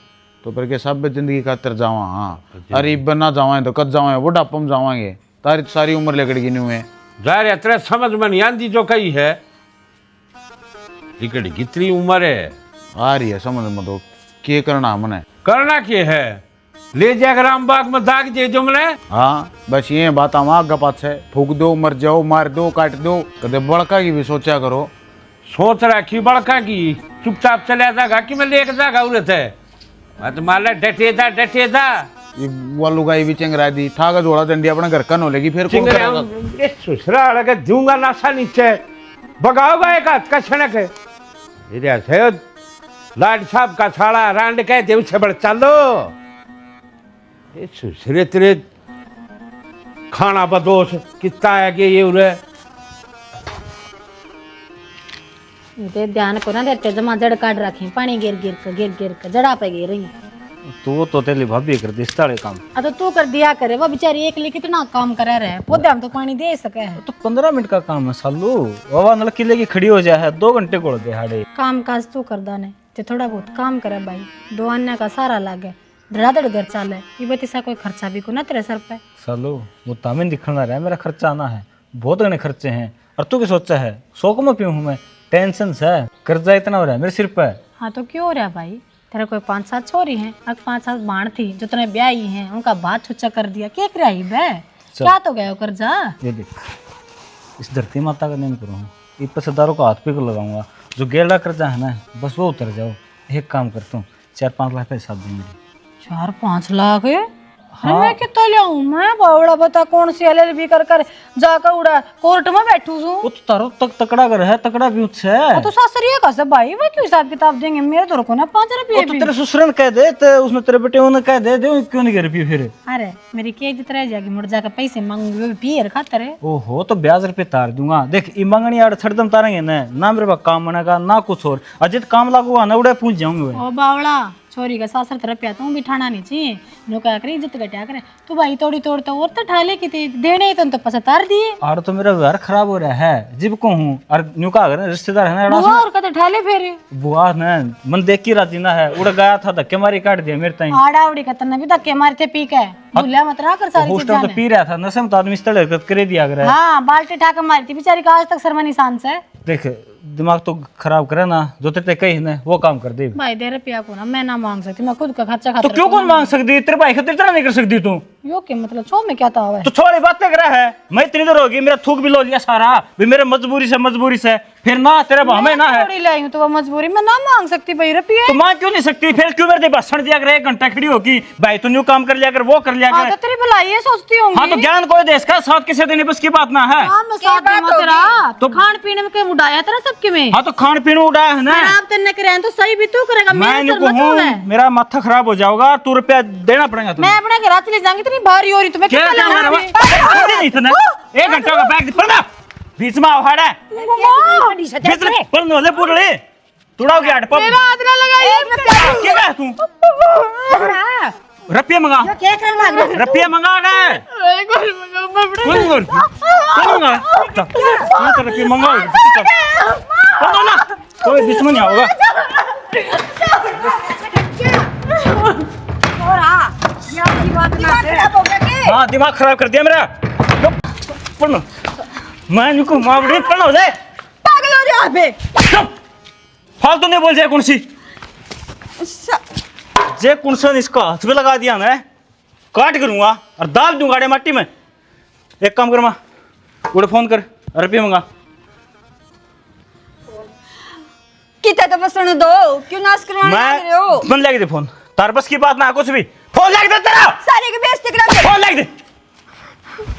तो फिर के सब जिंदगी खातिर जावा। हाँ अरे इब्बन ना जावा तो कद जावा, बुढ़ापा में जावांगे। तारी तो सारी उम्र लेकर गिनी हुए जा रहे तेरे समझ में नहीं आती जो कही है। इकड़ी कितनी उम्र है? आ रही है समझ में, तो क्या करना हमने? करना क्या है? ले जाकर रामबाग में दाग दे जो मैंने। हाँ बस ये बात हम आग पास है, फूक दो, मर जाओ, मार दो, काट दो। कदे बड़का की भी सोचा करो। सोच रखी बड़का की, चुपचाप चले जाएगा कि मैं लेकर जाएगा उन्हें थे। मैं तो मान डटे था ये वो लुगाई भी चंगरा दी, ठाका जोड़ा डंडी अपना घर कन हो लेगी, फिर कौन करेगा? ससुरा लगे दूंगा नासा नीचे भगाओगा एक हाथ का छनक है। इधर से लाड साहब का साड़ा रांड कहते उससे बड़ चलो। ये ससुरे तेरे खाना बदोश कितना है कि ये उरे ते ध्यान को ना देते जमा जड़ काट रखे, पानी गिर गिर कर जड़ा पे गिर रही। तू तो तेरी भाभी कर दी सारे काम। तो तू कर दिया करे, वो बेचारी एक लिए कितना काम करा रहे, पौधे हम तो पानी दे सके है। तो 15 मिनट का काम है सालू। बाबा नलकी लेके खड़ी हो जाए 2 घंटे को दिहाड़े। काम काज तू कर दाने ते थोड़ा बहुत काम करे भाई, 2 अन्य का सारा लागे, धड़ाधड़ घर चाले, ये बतिसा कोई खर्चा भी को ना तेरे सर पे। सालू वो तामिन दिखना रहा है, मेरा खर्चा आना है, बहुत घने खर्चे हैं। और तू क्या सोचा है? शौक में पीऊँ मैं? टेंशन है, कर्जा इतना हो रहा है मेरे सिर पे। हाँ तो क्यों हो रहा है भाई? तेरे कोई 5-7 छोरी हैं, अब 5-7 बाण थी, जितने ब्याही हैं उनका बात छुच्चा कर दिया, क्या कर रही बे? क्या तो गया कर्जा? ये देख, इस धरती माता का नहीं करूँ, इस पर दारों का हाथ पे को लगाऊंगा। जो गेड़ा कर्जा है ना बस वो उतर जाओ। एक काम करता हूँ, 4-5 लाख पैसा दे मेरे। 4-5 लाख है? हाँ। मैं कितना ले आऊं? मैं बावड़ा बता कौन सी LLB कर जाकर उड़ा कोर्ट में बैठू हूँ। वो तो तारो तक तकड़ा घर है, तकड़ा भी है। तो सासरिया का सब भाई वो क्यों हिसाब किताब देंगे? मेरे तो रुको ना 5 रुपये तो तेरे ससुर ने कह दे, तो उसने तेरे बेटे उन्हें कह दे, क्यों नहीं कर पी फिर? अरे मेरी क्या इज्जत रह जाएगी? मुड़ जाकर पैसे मांगोगे पियर खाते रहे। ओहो तो ब्याज रुपये तार दूंगा। देख ई मंगनी आड़ छड़दम तारेंगे ना मेरे पास काम बनेगा ना कुछ और। अजित काम लागू आना उड़े पूछ जाऊंगे। ओ बावड़ा छोरी का सासर तरफ पे तू भी ठाना नहीं चाहिए, नो क्या करे इज्जत घटा करे। तू भाई तोड़ी तोड़ता और तो ठाले की देने ही तो पैसा तार दिए। और तो मेरा व्यवहार खराब हो रहा है जिब को हूँ। और न्यू का अगर रिश्तेदार है ना बुआ और कते ठाले फेरे बुआ ने मन देख की राती ना है उड़ गया था, धक्के मारी काट दिया मेरे ताई। आड़ा उड़ी का तना भी धक्के मारे थे पी के भूलिया मत रहा कर सारी उस चीजें। टाइम तो पी रहा था, नशे में तो आदमी स्थल हरकत करे दिया करे। हाँ बाल्टी ठाकर मारी थी बेचारी का आज तक शर्मा निशान से। देख दिमाग तो खराब करे ना, जो तेरे कही ना वो काम कर दे। भाई दे रुपया को ना मैं ना मांग सकती, मैं खुद का खर्चा तो खातिर। क्यों कौन मांग सकती? तेरे भाई खातिर इतना नहीं कर सकती तू? यो के मतलब छो में क्या था है? तो छोड़ी बात कर रहा है। मैं इतनी देर होगी मेरा थूक भी लो लिया सारा भी मेरे मजबूरी से फिर ना तेरे भाव ना है। थोड़ी लाई हूं तो वो मजबूरी में ना मांग सकती भाई रुपये। तो मांग क्यों नहीं सकती? फिर क्यों मेरे भाषण दिया कर 1 घंटा खड़ी होगी? भाई तू न्यू काम कर लिया कर, वो कर लिया हाँ कर। तो तेरी भलाई है सोचती होंगी। हाँ तो ज्ञान कोई देश का साथ किसे देने बस की बात ना है। हाँ मैं साथ में तेरा तो खान पीने में क्या उड़ाया तेरा सबके में। हाँ तो खान पीने उड़ा है ना, आप तेने करे तो सही भी तू करेगा। मैं मेरे न्यू सर को मत हो है। हूँ, मेरा माथा खराब हो जाएगा, तू रुपया देना पड़ेगा तुम्हें। मैं अपने घर चले जाऊंगी इतनी भारी हो रही तुम्हें क्या कितना क्या लेना मेरा है? इतना 1 घंटा का बैग पढ़ना बीच में आवाड़ा बीच में पढ़ने वाले पूरे तुड़ाओगे आठ पर मेरा हाथ ना लगाइए। क्या कहा तू? रुपये मंगा, रुपये मंगा ना कौन मंगा तो रुपये मंगाओ ना, कोई दुश्मन नहीं होगा। हाँ दिमाग खराब कर दिया मेरा। पढ़ना मैं इनको मावड़ी पढ़ना हो जाए पागल हो रहा है। चुप फालतू नहीं बोल जाए कौन सी जे कुंसन इसका हाथ में लगा दिया ना काट करूंगा और दाब दूंगा गाड़ी माटी में। एक काम कर माँ उड़े फोन कर रुपये मंगा। कितना तो बस सुन दो, क्यों नाश करवाने लग रहे हो? मैं लग दे फोन, तार बस की बात ना कुछ भी। फोन लग दे तेरा, सारे के बेइज्जती करा दे। फोन लग दे,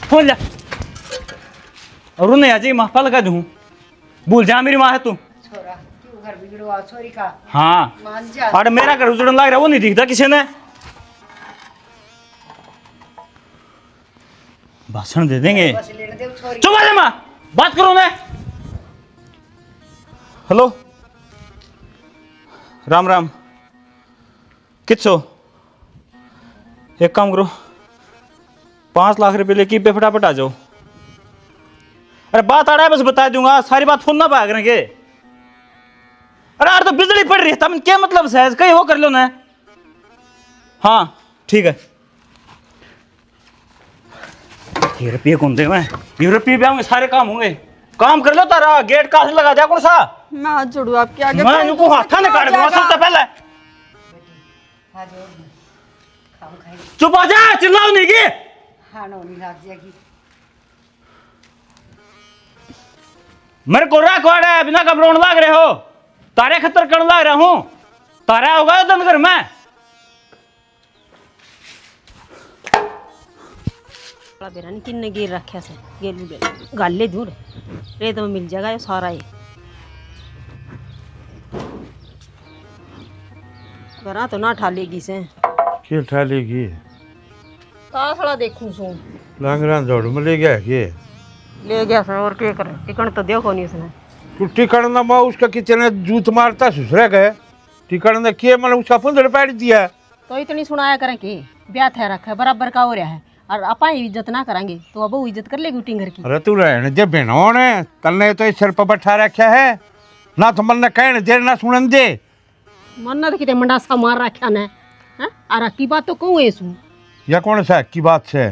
फोन ले और उन्हें आ जाइए माँ पा लगा दूँ। भूल जा मेरी माँ है तू। घर बिगड़वा छोरी का हाँ मान जा। और मेरा घर उजड़न लग रहा वो नहीं दिखता किसी ने। भाषण दे देंगे। बस लेने दे छोरी। चुप आ जा माँ, बात करो मैं। हेलो राम राम, किच्छो एक काम करो 5 लाख रुपए लेके पे फटाफट आ जाओ। अरे बात आ रहा है बस बता दूंगा, सारी बात फोन ना पाया करेंगे। अरे यार तो बिजली पड़ रही है, तुम क्या मतलब से कहीं वो कर लो ना। हाँ ठीक है। ये रुपये कौन दे मैं, ये रुपये भी आऊंगे सारे काम होंगे। काम कर लो तारा, गेट कहां से लगा दिया कौन सा। मैं हाथ जोड़ू आपके आगे। मैं इनको हाथा ने काट दूंगा सबसे पहले। हाँ जो खाम खाई चुप आ जा, चिल्लाओ नहीं की। हाँ नो नहीं लाग जाएगी। मेरे को राखवाड़ है, बिना घबराने लाग रहे हो। तारे खतर करने लाग रहा हूं, तारा होगा दंदगर में। बेरानी किन्ने गिर रखा से गेलू गेल गाले दूर रेत में मिल जाएगा ये सारा ही। बरा तो ना ठालेगी से क्या ठालेगी? तासड़ा देखूं सो लांगरा दौड़ में ले गया के ले गया सर और क्या करे टिकट तो देखो नहीं उसने। तू टिकट ना माँ उसका किचन जूत मारता सुसरे गए टिकट ने किए मतलब उसका 15 पैट दिया। तो इतनी सुनाया करें कि ब्याह थे रखा है बराबर का हो रहा है और अपा इज्जत ना करेंगे तो अब वो इज्जत कर लेगी टिंगर की। अरे तू रहने जब बहनों ने कल ने तो इस सिर पर बैठा रखा है ना, तो मन ने कहने देर ना सुनन दे। मन तो कितने मंडासा मार रखा ने और की बात तो कहूँ ऐसू या कौन सा की बात से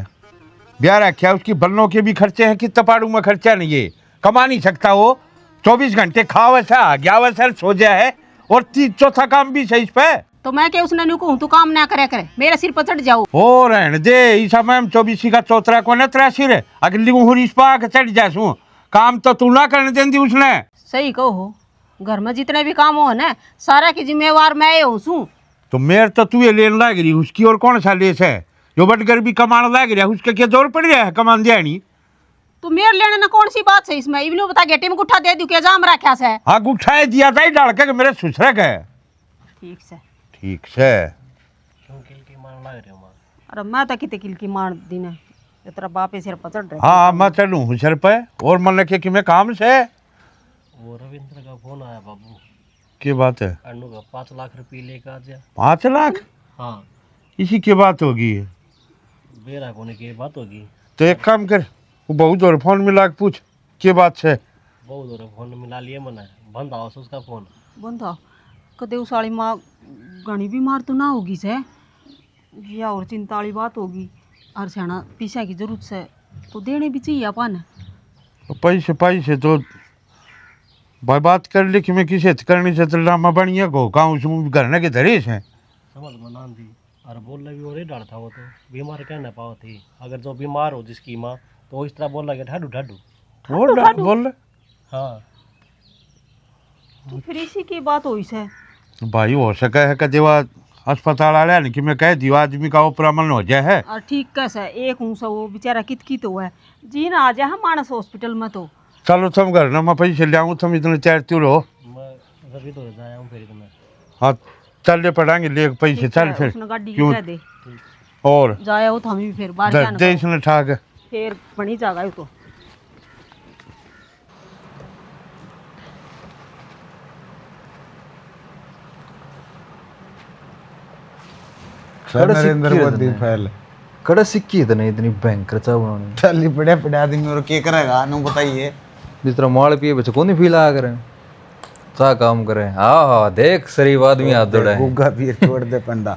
ब्याह रखा उसकी बल्लों के भी खर्चे हैं कि तपाड़ू में खर्चा नहीं है, कमा नहीं सकता वो। 24 घंटे खा वैसा गया वैसा सो जाए है और चौथा काम भी सही पे। तो मैं क्या उसने न्यू कहूँ तू काम ना करे करे मेरे सिर पर चढ़ जाओ। हो रहने दे ईसा मैम 24 का चौतरा को न तेरा सिर अगली हुरीस पा के चढ़ जासू काम तो तू ना करने देंदी उसने। सही कहो, घर में जितने भी काम हो ना सारा की जिम्मेवार मैं हूँ सू। तो मेरे तो तू ये लेने लग रही उसकी और कौन सा लेस है जो बटगर भी कमाने लग रहा है उसका क्या जोर पड़ रहा है कमान दिया नहीं। तो मेरे लेने ना कौन सी बात है इसमें इवनू बता गेटे में गुट्ठा दे दूं क्या जाम रखा से। हाँ गुट्ठा दिया था ही डाल के मेरे सुसरे का ठीक से ठीक से। अरे मैं तो कितने किल की मार दी ना तेरा बाप सिर पर चढ़ रहा। हाँ मैं चलूँ हूँ सिर पे और मन के कि मैं काम से। वो रविंद्र का फोन आया बाबू। क्या बात है? अन्नू का 5 लाख रुपये लेकर आ जा। 5 लाख? हाँ इसी की बात होगी बेरा होने की बात होगी। तो एक काम कर वो बहुत और फोन मिला के पूछ क्या बात है। बहुत और फोन मिला लिए मना बंद आओ उसका फोन बंद आओ कदे उस वाली माँ घनी बीमार तो ना होगी से या और चिंता वाली बात होगी और सियाना पैसा की जरूरत से तो देने भी चाहिए अपन। पैसे तो भाई बात कर ली कि मैं किसे करनी से ड्रामा बढ़िया को गाँव से घर के धरे से समझ में ना दी और बोल लगी और डर था वो तो बीमार कहना पाओ थी अगर जो बीमार हो जिसकी माँ तो इस तरह बोल लगे ढाडू ढाडू बोल। हाँ तो फिर इसी की बात हुई से भाई हो सके है कि देवा अस्पताल आ रहा है कि मैं कह दियो आदमी का ऑपरेशन हो जाए है। और ठीक कैसे एक हूँ सा वो बेचारा कित तो है जी ना आ जाए हम मानस हॉस्पिटल में तो चलो तुम घर ना मैं पैसे ले आऊँ तुम इतने चाहती रहो। मैं रवि तो जाया हूँ फिर इतना। हाँ चल पड़ेंगे ले पैसे चल फिर उसने गाड़ी क्यों कह दे और जाया हो तो हम भी फिर बाहर जाना दे इसने ठाक फिर बनी जाएगा तो नरेंद्र मोदी फैल कड़ा सिक्की इतने इतनी भयंकर चा बनाने चली पड़े पड़े आदमी और क्या करेगा नु बताइए। जिस तरह माल पिए बच्चे कौन फील आ करें चा काम करें। हाँ हाँ देख शरीफ आदमी हाथ दौड़ा है गुग्गा पी छोड़ दे पंडा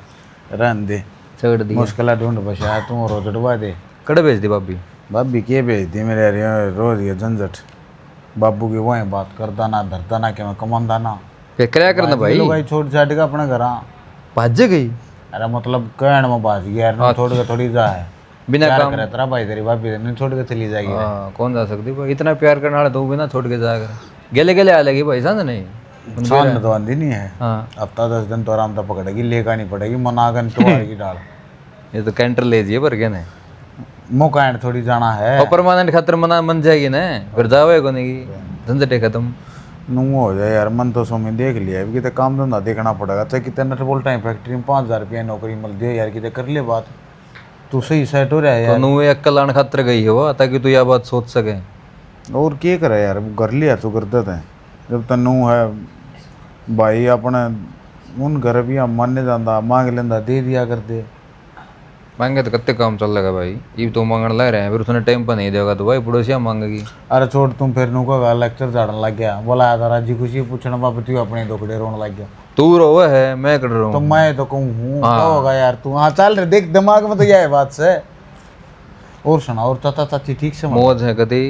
रन दे चढ़ दी मुश्किल ढूंढ बचा तू रोज डुबा दे। कड़े भेज दी भाभी भाभी के भेज दी मेरे रोज ये झंझट बाबू की वही बात करता ना धरता ना क्या मैं कमांदा ना फिर क्या करना भाई लोग छोड़ छाट के अपने घर भाज गई। अरे मतलब कहण में बाज गया यार छोड़ के थोड़ी जा है बिना प्यार काम करे तेरा भाई तेरी भाभी नहीं छोड़ के चली जाएगी। हाँ कौन जा सकती भाई इतना प्यार करने वाला तो बिना छोड़ के जाकर गेले गेले आ लगी भाई समझ नहीं साल में तो आंधी नहीं है। हाँ हफ्ता 10 दिन तो आराम से पकड़ेगी लेकर नहीं पड़ेगी मनागन टुवारेगी डाल ये तो कैंटर ले जिए पर क्या नहीं मुकाएं थोड़ी जाना है और परमानेंट खातर मना मन जाएगी ना फिर जावे को नहीं झंझटे खत्म। नू हो जाए यार, मन तो सो में देख लिया, अभी कितने काम धंधा देखना पड़ेगा। चाहे कितने नट बोल्ट है फैक्ट्री में 5,000 रुपया नौकरी मिल जाए यार, कितने कर ले बात, तू सही सेट हो रहा है तो यार। नू अक्कल आने खातर गई हो ताकि तू यह बात सोच सके। और क्या करे यार, कर लिया तो कर देते हैं। जब तक नू है भाई अपने उन घर भी हम मानने जाता, मांग लेंदा दे दिया कर दे। मांगे तो कत्ते काम चल लगा भाई, ये तो मांगने लग रहे हैं, फिर उसने टाइम पर नहीं देगा तो भाई पड़ोसिया मांगेगी। अरे छोड़ तुम, फिर नू का लेक्चर झाड़न लग गया, बोला था राजी खुशी पूछना बाप तू अपने दुखड़े रोने लग गया। तू रो है मैं कर रहा तो हूँ। मैं तो कहूँ हूँ हाँ। क्या होगा यार तू, हाँ चल रहे देख दिमाग में तो यह है बात से। और सुना, और चाचा चाची ठीक से मौज है कति।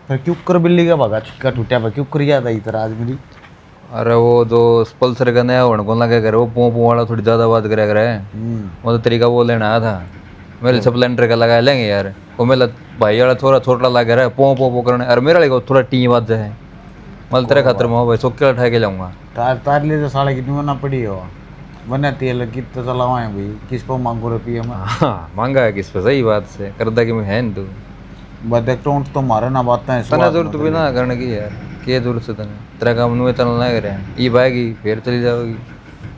फिर क्यों कर बिल्ली का भागा चिक्का टूटा पर क्यों कर याद आई तरह आज मेरी। अरे वो जो पल्सर का नया होने को लगे करे, वो पों पों वाला थोड़ी ज़्यादा बात करे करे। वो तो तरीका वो लेना आया था, मेरे स्प्लेंडर का लगा लेंगे यार। वो मेरा भाई वाला थोड़ा छोटा लगा रहा है पों पों पों करने, और मेरे को थोड़ा टी बात है। मतलब तेरे खातर मैं भाई सोके उठा के लाऊंगा। तार तार ले तो साले कितनी बना पड़ी हो, बना तेल कितना चलावा है भाई, किस पर मांगो रुपये में। हाँ मांगा है किस पे, सही बात से करदा कि मैं है नहीं तू। बदक टोंट तो मारे ना बात है तना जरूरत भी ना करने की यार, क्या जरूरत है तने, तेरा काम नुए तना लग रहा है, ये पाएगी फिर चली जाओगी।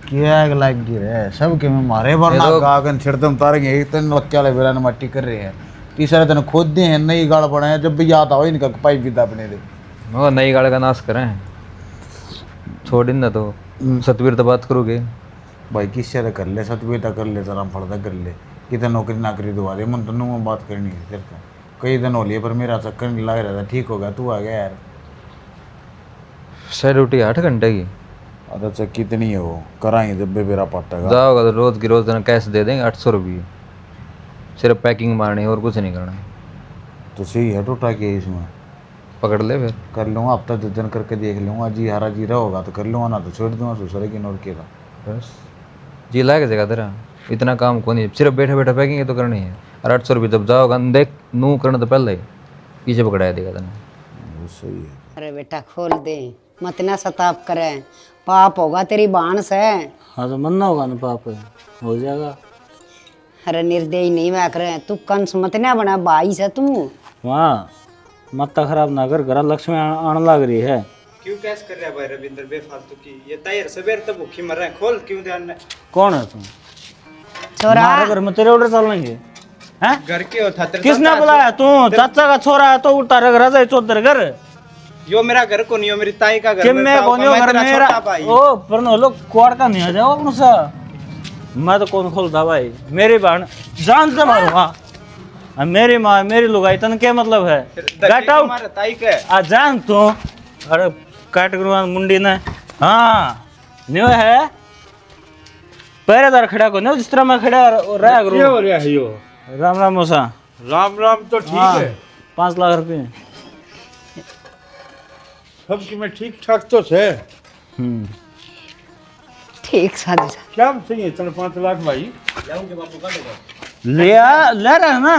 क्या लग गिर है सब के में मारे वरना ये तो- गागन छिड़दम तारेंगे एक दिन लक्के वाले बेला ने मट्टी कर रहे हैं। तीसरे दिन खुद दे हैं नई गाड़ पड़े हैं, जब भी याद आओ इनका पाइप भी अपने दे। मगर नई गाड़ी का नाश करें, छोड़ इन ना तो सतवीर तो बात करोगे। भाई किससे तो कर ले, सतवेता कर ले, जरा फर्दा कर ले, कितने नौकरी नाकरी दवा दे, मन तो नू में बात करनी है तेरे को। कई दिन हो लिए पर मेरा चक्कर नहीं लग रहा था, ठीक हो गया, तू आ गया यार। शायद ड्यूटी 8 घंटे की। अरे अच्छा कितनी है वो, कराएंगे जब भी मेरा पटेगा। जाओगा तो रोज की रोज तना कैश दे देंगे 800 रुपये, सिर्फ पैकिंग मारनी है और कुछ नहीं करना है। तो सही है टोटा के इसमें पकड़ ले फिर। कर लूँगा, हफ्ता 10 दिन करके देख लूँगा, जी हारा जीरा होगा तो कर लूँगा, ना तो छोड़ दूँगा दूसरे की नौर के। बस जी लाएगा जगह तेरा, इतना काम को नहीं, सिर्फ बैठे बैठे पैकिंग तो करनी है। और 800 रुपये जब जाओगा देख नू करना तो पहले ही पीछे पकड़ाया देगा तेने। वो सही है। अरे बेटा खोल दे, मत ना सताप करे, पाप होगा तेरी बाण से। हाँ तो मरना होगा ना पाप, हो जाएगा। अरे निर्दयी नहीं मैं करे, तू कंस मत ना बना भाई से तू। वहाँ मत्ता खराब ना कर, घर लक्ष्मी आने लग रही है। क्यों कैस कर रहा है भाई रविंद्र बेफालतू की, ये तैयार सवेर तक भूखी मर रहे हैं, खोल क्यों ध्यान। कौन है तुम? छोरा हमारे घर में तेरे ऑर्डर चलेंगे हैं? घर के हो था तेरे किसने चाचा- बुलाया? तू चाचा का छोरा है तो उल्टा रग रजा चौधर घर यो मेरा घर को नहीं हो, मेरी ताई का घर कि मेरे मैं ताऊ कौन का, हो मैं घर तेरा मेरा छोटा भाई। ओ पर लोग कोड़ का नहीं आ जाओ अपने सा, मैं तो कौन खोलता भाई, मेरी बहन जान से मारूंगा। अब मेरी माँ मेरी लुगाई तन क्या मतलब है? गेट आउट हमारे ताई के आ जान तू। अरे काट करूँगा मुंडी ने। हाँ न्यू है पहरेदार खड़ा को नहीं, जिस तरह मैं खड़ा रहा करूँ। हो रहा है यो? राम राम मौसा। राम राम तो ठीक हाँ, है, 5 लाख रुपये। सबकी में ठीक ठाक तो है। ठीक शादी सा। क्या चाहिए तेरे 5 लाख भाई? लिया ले रहा है ना,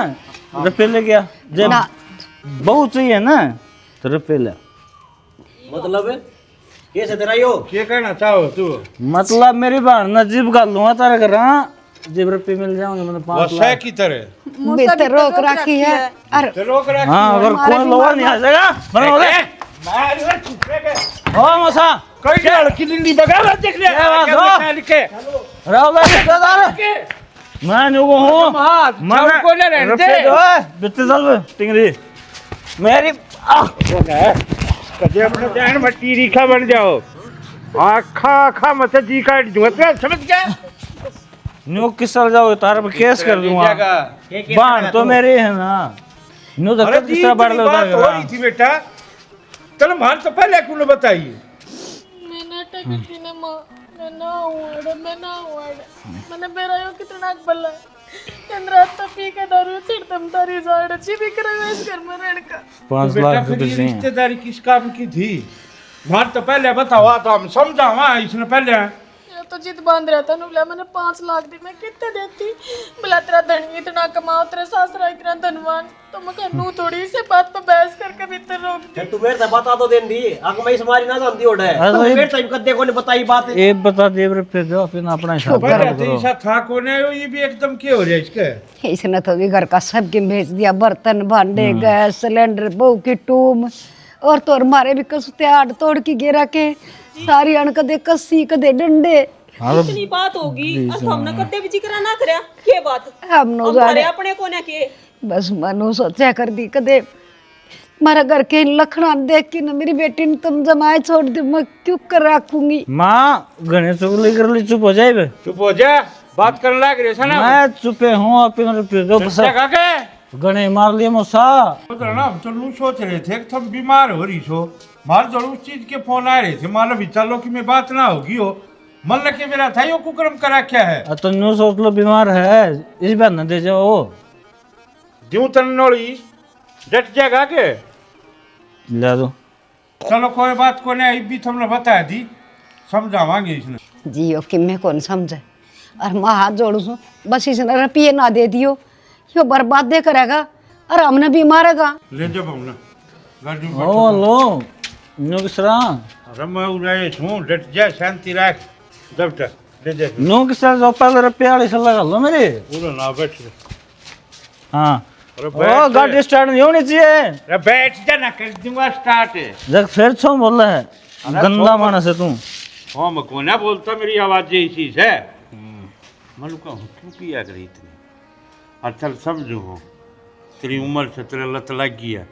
रुपये ले गया जब ना बहुत चाहिए ना तो रुपये ले। मतलब कैसे तेरा यो? क्या कहना चाहो तू? मतलब मेरी बहन न जीप का लूंगा तारे घर, जीप रुपये मिल जाएंगे मतलब 5 बस है लाख। की तरह बेटे रोक रखी है। अरे तो रोक रहा हाँ अगर कोई लोग नहीं आ जाएगा बना दे। ओ मौसा कई लड़की लिंडी बगा देख ले क्या बात हो? क्या लिखे राव भाई रिश्तेदार मैं नुगो हूँ सब को ले रहने रुपये दे। जो है बित्ते साल टिंगरी मेरी कदे अपने ध्यान में टीरी खा बन जाओ, आखा आखा मत जी काट दूंगा, समझ गया? न्यू किस साल जाओगे तारे पे केस कर दूंगा। बाण तो मेरी है ना, न्यू तो अरे किस तरह बाढ़ बात हो लेता रही थी बेटा, चलो मान तो पहले क्यों बताइए। मैंने टकी ने मां मैं ना मैंने बेरा यो कितना बल्ला चंद्रा तो पी के दारू चिड़तम तारी जाड़ ची भी करे इस घर में रहने का। 5 बेटा लाख फिर रुपये ये चाहिए। रिश्तेदारी किस काम की थी? मान तो पहले बताओ तो हम समझावा इसने पहले। ये तो जिद बांध रहा था नुला, मैंने 5 लाख दी, मैं कितने देती? बोला तेरा धनी इतना कमाओ, तेरा सासरा इतना धनवान, तो मैं कहूँ थोड़ी से बात पर बहस करके भीतर रोक दी। तू मेरे से बता तो देन दी, आंख में इस मारी ना जानती ओढ़े। अरे तो ये- मेरे से कद्दे को ने बताई बात। ये बता दे रुपये दो फिर अपना हिसाब पहले करो। तो ऐसा था कोने, ये भी एकदम क्या हो रहा है इसके? इसने तो भी घर का सब के भेज दिया, बर्तन भांडे गैस सिलेंडर बहू की टूम और तोर मारे भी कसुते आड़ तोड़ की गिरा के सारी अण कदे कस्सी कदे डंडे इतनी बात होगी और हमने कदे भी जिक्र ना करया के बात हम नो हम जाने करे अपने को ना के बस मनु सोचा कर दी कदे मारा घर के लखना देख के न मेरी बेटी ने तुम जमाए छोड़ दे मैं क्यों कर रखूंगी। माँ गणेश चुगली कर ली, चुप हो जाए बे। चुप हो जा, बात करने लग रहे थे ना। मैं चुपे हूँ, आप रुपये दो जगह के गणे मार लिए मौसा। ना हम तो लू सोच रहे थे कि तुम बीमार हो रही हो, मार जो उस चीज के फोन आ रहे थे, मान भी चलो कि मैं बात ना होगी हो, मन लगे मेरा था यो कुकरम करा क्या है। तो न्यू सोच लो बीमार है, इस बार न दे जाओ। क्यों तन नोड़ी डट जाएगा के ले दो। चलो कोई बात को नहीं, भी तुमने बता दी, समझावांगे इसने। जियो कि मैं कौन समझे और माँ हाथ जोड़ू सू बस इसने रुपये ना दे दियो, यो बर्बाद दे करेगा और हमने भी मारेगा। ले जाओ हमने गाड़ी में ओ लो न्यू किसरा अरे मैं उड़ाए छूं, डट जा, शांति रख, दब तक ले जा। न्यू किसरा जो पहले रुपये वाली से लगा लो मेरे। उड़ो ना बैठ। हाँ अरे ओ गाड़ी स्टार्ट नहीं होनी चाहिए। अरे बैठ जा ना, कर दूंगा स्टार्ट। जब फिर छो बोल रहा है, गंदा मानस है तू। हाँ मैं को ना बोलता, मेरी आवाज यही चीज है। मैं का क्यों किया करी इतनी। अच्छा समझो हो, तेरी उम्र से तेरे लत लग गई है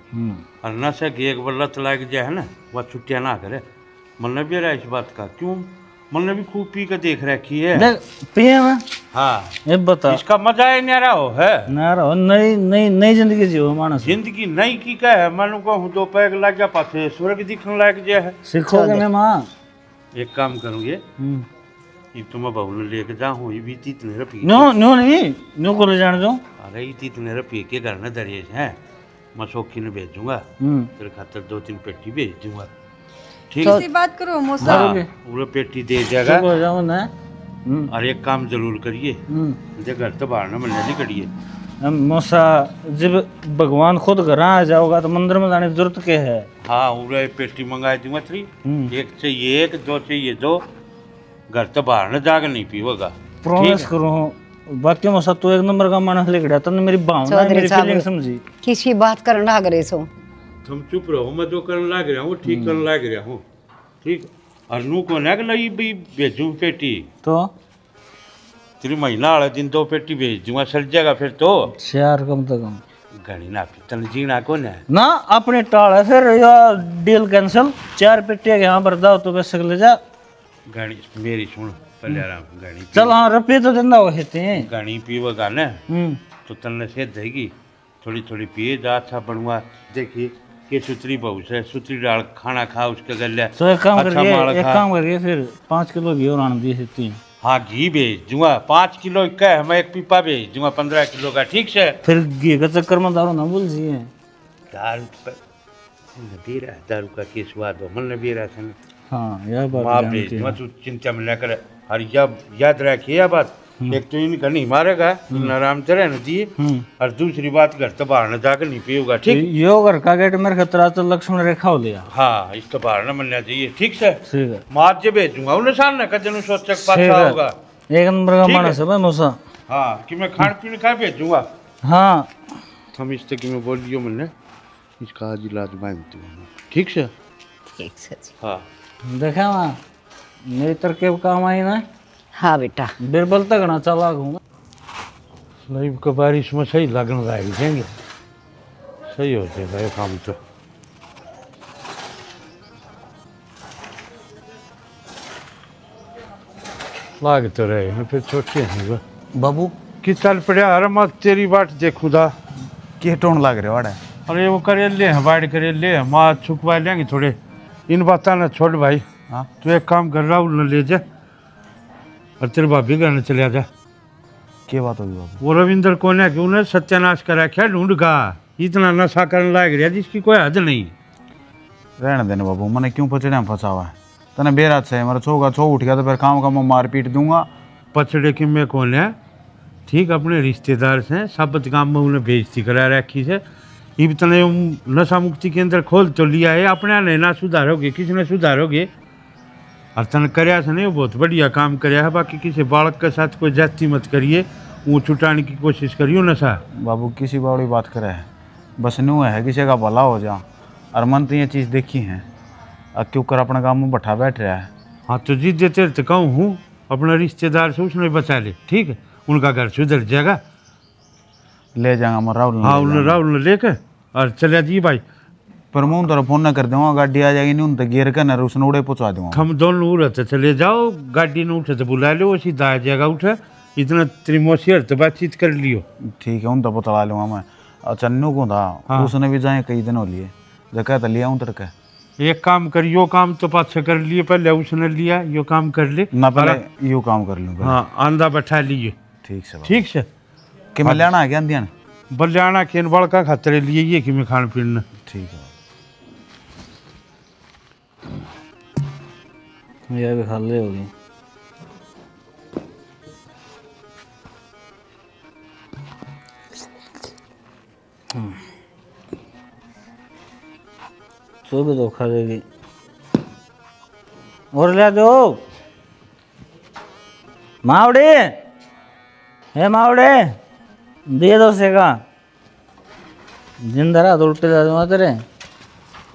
और नशे की एक बार लत लग जाए है ना, वह छुट्टियाँ ना करे। मन भी रहा इस बात का, क्यों मन भी खूब पी के देख रखी है। देख पिए मैं हाँ ये बता, इसका मजा ही नहीं रहा हो है ना रहो, नई नई नई जिंदगी जियो मानस। जिंदगी नई की क्या है, मन को हूँ दो पैग लग गया, पाछे स्वर्ग दिखने लग गया है। सीखोगे ना माँ। एक काम करूँगे, ये तो मैं बहू ने लेके जाऊँ, ये भी इतने रुपये न्यू न्यू नहीं, न्यू को ले जाने दो। अरे ये इतने रुपये के घर में दरिए हैं, मैं सौखी ने भेजूंगा, तेरे खातर 2-3 पेटी भेज दूंगा। ठीक ऐसी बात करो मौसा। हाँ, पूरा पेटी दे जाएगा। हो जाओ ना। और एक काम जरूर करिए, मुझे घर तो बाहर ना मिलने नहीं करिए। मौसा जब भगवान खुद घर आ जाओगा तो मंदिर में जाने की जरूरत क्या है। हाँ पूरा पेटी मंगा दूंगा तेरी, एक चाहिए एक, दो चाहिए दो, घर तो बाहर न जाकर नहीं पीवगा। प्रॉमिस करो, बाकी मौसा तू एक नंबर का मानस लेके गया, तूने मेरी भावना मेरी फीलिंग समझी। किसी बात करने लग रहे सो तुम चुप रहो, मैं जो करने लग रहा हूँ ठीक करने लग रहा हूँ। ठीक, और नू को ना लगी भी भेजूँ पेटी, तो तेरी महीना वाले दिन 2 पेटी भेज दूंगा, सर जाएगा फिर तो। 4 कम से कम घनी ना तन जीना को ना ना अपने टाल है फिर या डील कैंसिल। 4 पेटियाँ यहाँ पर दाओ तो बस ले जा। घनी मेरी सुन पहले आराम, घनी चल हाँ रुपये तो देना वो कहते हैं। घनी पीवेगा ना तो तन्ने से देगी, थोड़ी थोड़ी पिए जा, अच्छा बनवा। देखिए कि सुतरी बहू से सुतरी डाल खाना खा, उसके गले तो एक काम अच्छा करिए, माल एक खा। काम करिए फिर 5 किलो घी और आन दिए सकती। हाँ घी भेज दूंगा 5 किलो का है, मैं एक पीपा भेज दूंगा 15 किलो का। ठीक से फिर घी का चक्कर में दारू ना भूल जिए। दारू पर दे रहा है, दारू का के स्वाद हो मन भी रहा है। हाँ यह बात माँ जानती भेज है। दूंगा, तू चिंता में लेकर। और याद रखिए यह बात, एक तो इनका नहीं मारेगा, इन आराम से रहने दिए, और दूसरी बात घर तो बाहर न जाकर नहीं पिएगा। ठीक, यो घर का गेट मेरे खतरा तो लक्ष्मण रेखा हो लिया। हाँ इस तो बाहर न मिलना चाहिए। ठीक से ठीक है, मार जे भेजूंगा उन्हें साल न कदन सोच ठीक पाछा है। होगा। एक नंबर का ठीक है। मानस है भाई मौसा। हाँ कि मैं खान पीने का भेजूंगा। हाँ हम इस तक में बोलियो मैंने, इसका आज इलाज मांगती हूँ। ठीक से ठीक से। हाँ देखा वहाँ मेरी तरकीब काम आई ना। हाँ बेटा बिरबल तक ना चला घूमा। लाइव का बारिश में सही लगन लग जाएंगे, सही हो जाएगा ये काम तो। लाग तो रहे हैं फिर छोटे हैं वो। बाबू कि चल पड़ा, अरे मैं तेरी बाट देखूदा। के टोन लग रहे वाड़ा अरे वो करेले हैं, बाढ़ करेले हैं, माँ छुपवा लेंगे थोड़े। इन बात ना छोड़ भाई। हाँ तू एक काम कर, राहुल न ले जा और तेरे भाभी घर न चले जा। क्या बात होगी बाबू। वो रविंद्र कौन है कि उन्हें सत्यानाश करा क्या ढूंढ का, इतना नशा करने लग रहा जिसकी कोई हद नहीं। रहने देने बाबू, मैंने क्यों पचड़े में फंसा हुआ है। तने बेरात से मेरा छो उठ गया तो फिर काम का मैं मार पीट दूंगा। पछड़े के में कौन है, ठीक अपने रिश्तेदार से साबत गांव में उन्हें बेइज्जती करा रखी से। ये तने नशा मुक्ति केंद्र खोल तो लिया है, अपने ने ना सुधारोगे किसी ने सुधारोगे। और तन करया से नहीं, बहुत बढ़िया काम करया है। बाकी किसी बालक के साथ कोई जाति मत करिए, वो छुटाने की कोशिश करियो नशा। बाबू किसी बड़ी बात करे है, बस न्यू है किसी का भला हो जा। और मन तो ये चीज़ देखी है, अब क्यों कर अपना काम में बैठा बैठ रहा है। हाँ तो जिस जे तेरे तो कहूँ हूँ अपना रिश्तेदार से उसने बचा ले, ठीक है, उनका घर सुधर जाएगा। ले जाएगा मैं राहुल। हाँ उन्हें राहुल ने लेकर और चले जी भाई। पर मैं उन फोन ना कर दूंगा, गाड़ी आ जाएगी नहीं उन तक गिर कर ना उसने उड़े पहुँचा दूंगा। हम दोनों उड़ते चले जाओ, गाड़ी ने उठे तो बुला लो, सीधा आ जाएगा उठे। इतना तेरी मौसी तो बातचीत कर लियो। ठीक है, उन तक पता लूँगा मैं। और चन्नू को था, हाँ। उसने भी जाए कई दिन हो लिए, जगह तो लिया उन तक। एक काम कर, यो काम तो पाछे कर लिए, पहले उसने लिया, यो काम कर ले ना पहले यू काम कर लूँ। हाँ आंधा बैठा लिए। ठीक से ठीक से कि मैं लेना है क्या अंधिया ने? बलियाना के बड़का खतरे लिए ये कि मैं खान पीना। ठीक है ये भी खा ले होगी। तो भी तो खा लेगी और ले दो। मावड़े है, मावड़े दे दो सेका जिंदा रहा तो उल्टे जा दूंगा तेरे।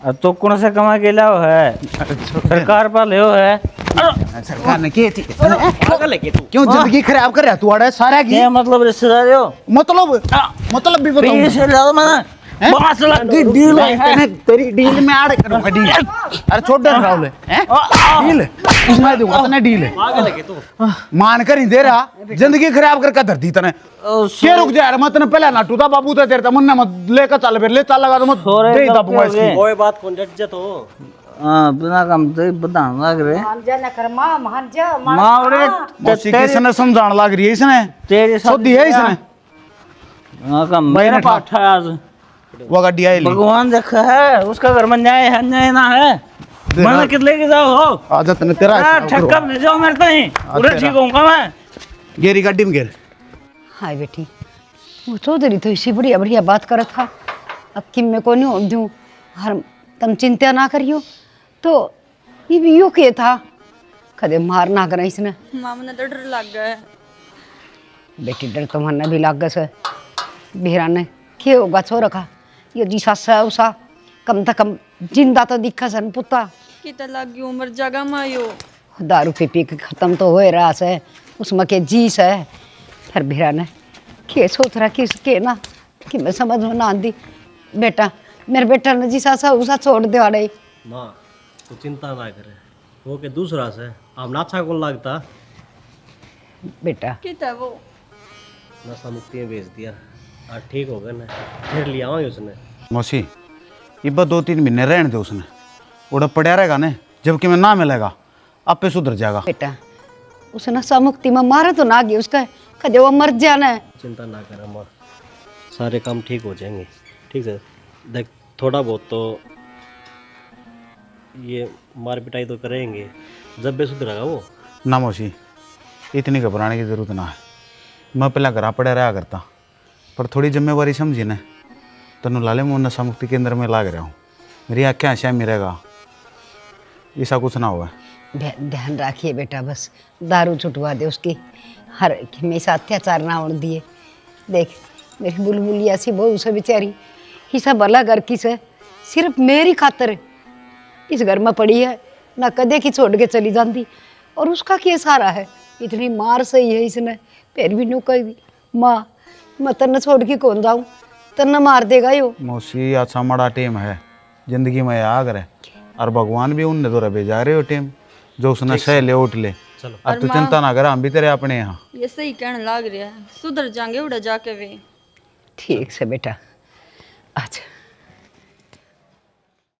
अब तो कौन से कमा के लाओ है, सरकार पर ले है। सरकार ने की थी क्यों जिंदगी खराब कर रहा तू? अड़े सारा की क्या मतलब रिश्तेदार हो? मतलब भी बताओ। पीछे से लाओ मैं बांस लगी डील है तेरी डील में आड़ करूंगा डील। अरे छोड़ दे राहुल, हैं डील मैं दूंगा तने डील मान कर ही दे रहा, जिंदगी खराब करके धरती तने। के रुक जा यार, मैं तने पहले नाटू था बाबू तो तेरे ता मन मत लेकर चल, फिर ले चल लगा तो मत दे दूंगा इसकी। कोई बात कौन जट तो हां बिना काम तो बताने लग रहे। मान जा ना कर मां, मान जा मावड़े मौसी किसने समझाने लग रही है इसने? तेरे साथ सोधी है इसने। हां का मेरा पाठ है आज। वो गाड़ी आई भगवान देखा है, उसका घर में न्याय है न्याय ना है। मैंने कितने के जाओ हो आजा तने तेरा ठक्का ले जाओ मेरे तो ही पूरा ठीक होऊंगा मैं। गेरी गाड़ी में गेर। हाय बेटी, वो चौधरी तो इसी बढ़िया बढ़िया बात करत था। अब किम में को नहीं हो दूँ, हर तुम चिंता ना करियो। तो ये भी यो के था, कदे मार ना करा इसने। मामा ने तो डर लग गया है। बेटी डर तो मन भी लाग गस। बिहरा ने क्या होगा छोरा का, ये जी सास है उसा कम से कम जिंदा तो दिखा सन पुता। कितना लगी उम्र जगह मायो। दारू पी पी के खत्म तो हो रहा है, उसमें के जीस है। फिर बिहरा ने के सोच रहा किस के ना कि मैं समझ में ना आती। बेटा मेरे बेटा ने जी सासा उसा छोड़ दे वाड़े। माँ तो चिंता ना करे, वो के दूसरा से अब नाचा को लगता बेटा कितना वो नशा मुक्ति में भेज दिया और ठीक हो गया ना, फिर लिया आवांगे उसने। मौसी इब्बा 2-3 महीने रहने दे उसने, उड़ा पड़ा रहेगा ने, जबकि मैं ना मिलेगा आपे सुधर जाएगा। बेटा उसने नशा मुक्ति में मारा तो ना गया उसका, कदे वो मर जाना है। चिंता ना कर माँ, सारे काम ठीक हो जाएंगे। ठीक है देख, थोड़ा बहुत तो ये मार पिटाई तो करेंगे, जब भी सुधरेगा वो। ना मौसी इतनी घबराने की ज़रूरत ना है, मैं पहला घर पड़ा रहा करता, पर थोड़ी जिम्मेवारी समझी ना तनु लाले मैं नशा मुक्ति केंद्र में लाग रहा हूँ। मेरी आँखें आशा मिलेगा, ऐसा कुछ ना हुआ। ध्यान रखिए बेटा, बस दारू छुटवा दे उसकी, हर हमेशा अत्याचार ना होने दिए। देख मेरी बुलबुलिया सी बहू से बेचारी हिस्सा भला घर की से सिर्फ मेरी खातर इस घर में पड़ी है, ना कदे की छोड़ के चली जाती। और उसका क्या सारा है, इतनी मार सही है इसने, फिर भी नू कही माँ मैं तन्ने छोड़ के कौन जाऊँ, तन्ने मार देगा यो। मौसी अच्छा बड़ा टेम है जिंदगी में आ करे, और भगवान भी उनने तो भेजा रहे हो टेम जो उसने सह ले उठ ले। अब तू चिंता ना कर, हम भी तेरे अपने यहाँ। ये सही कहने लग रहा है, सुधर जाएंगे उड़ा जाके वे। ठीक से बेटा, अच्छा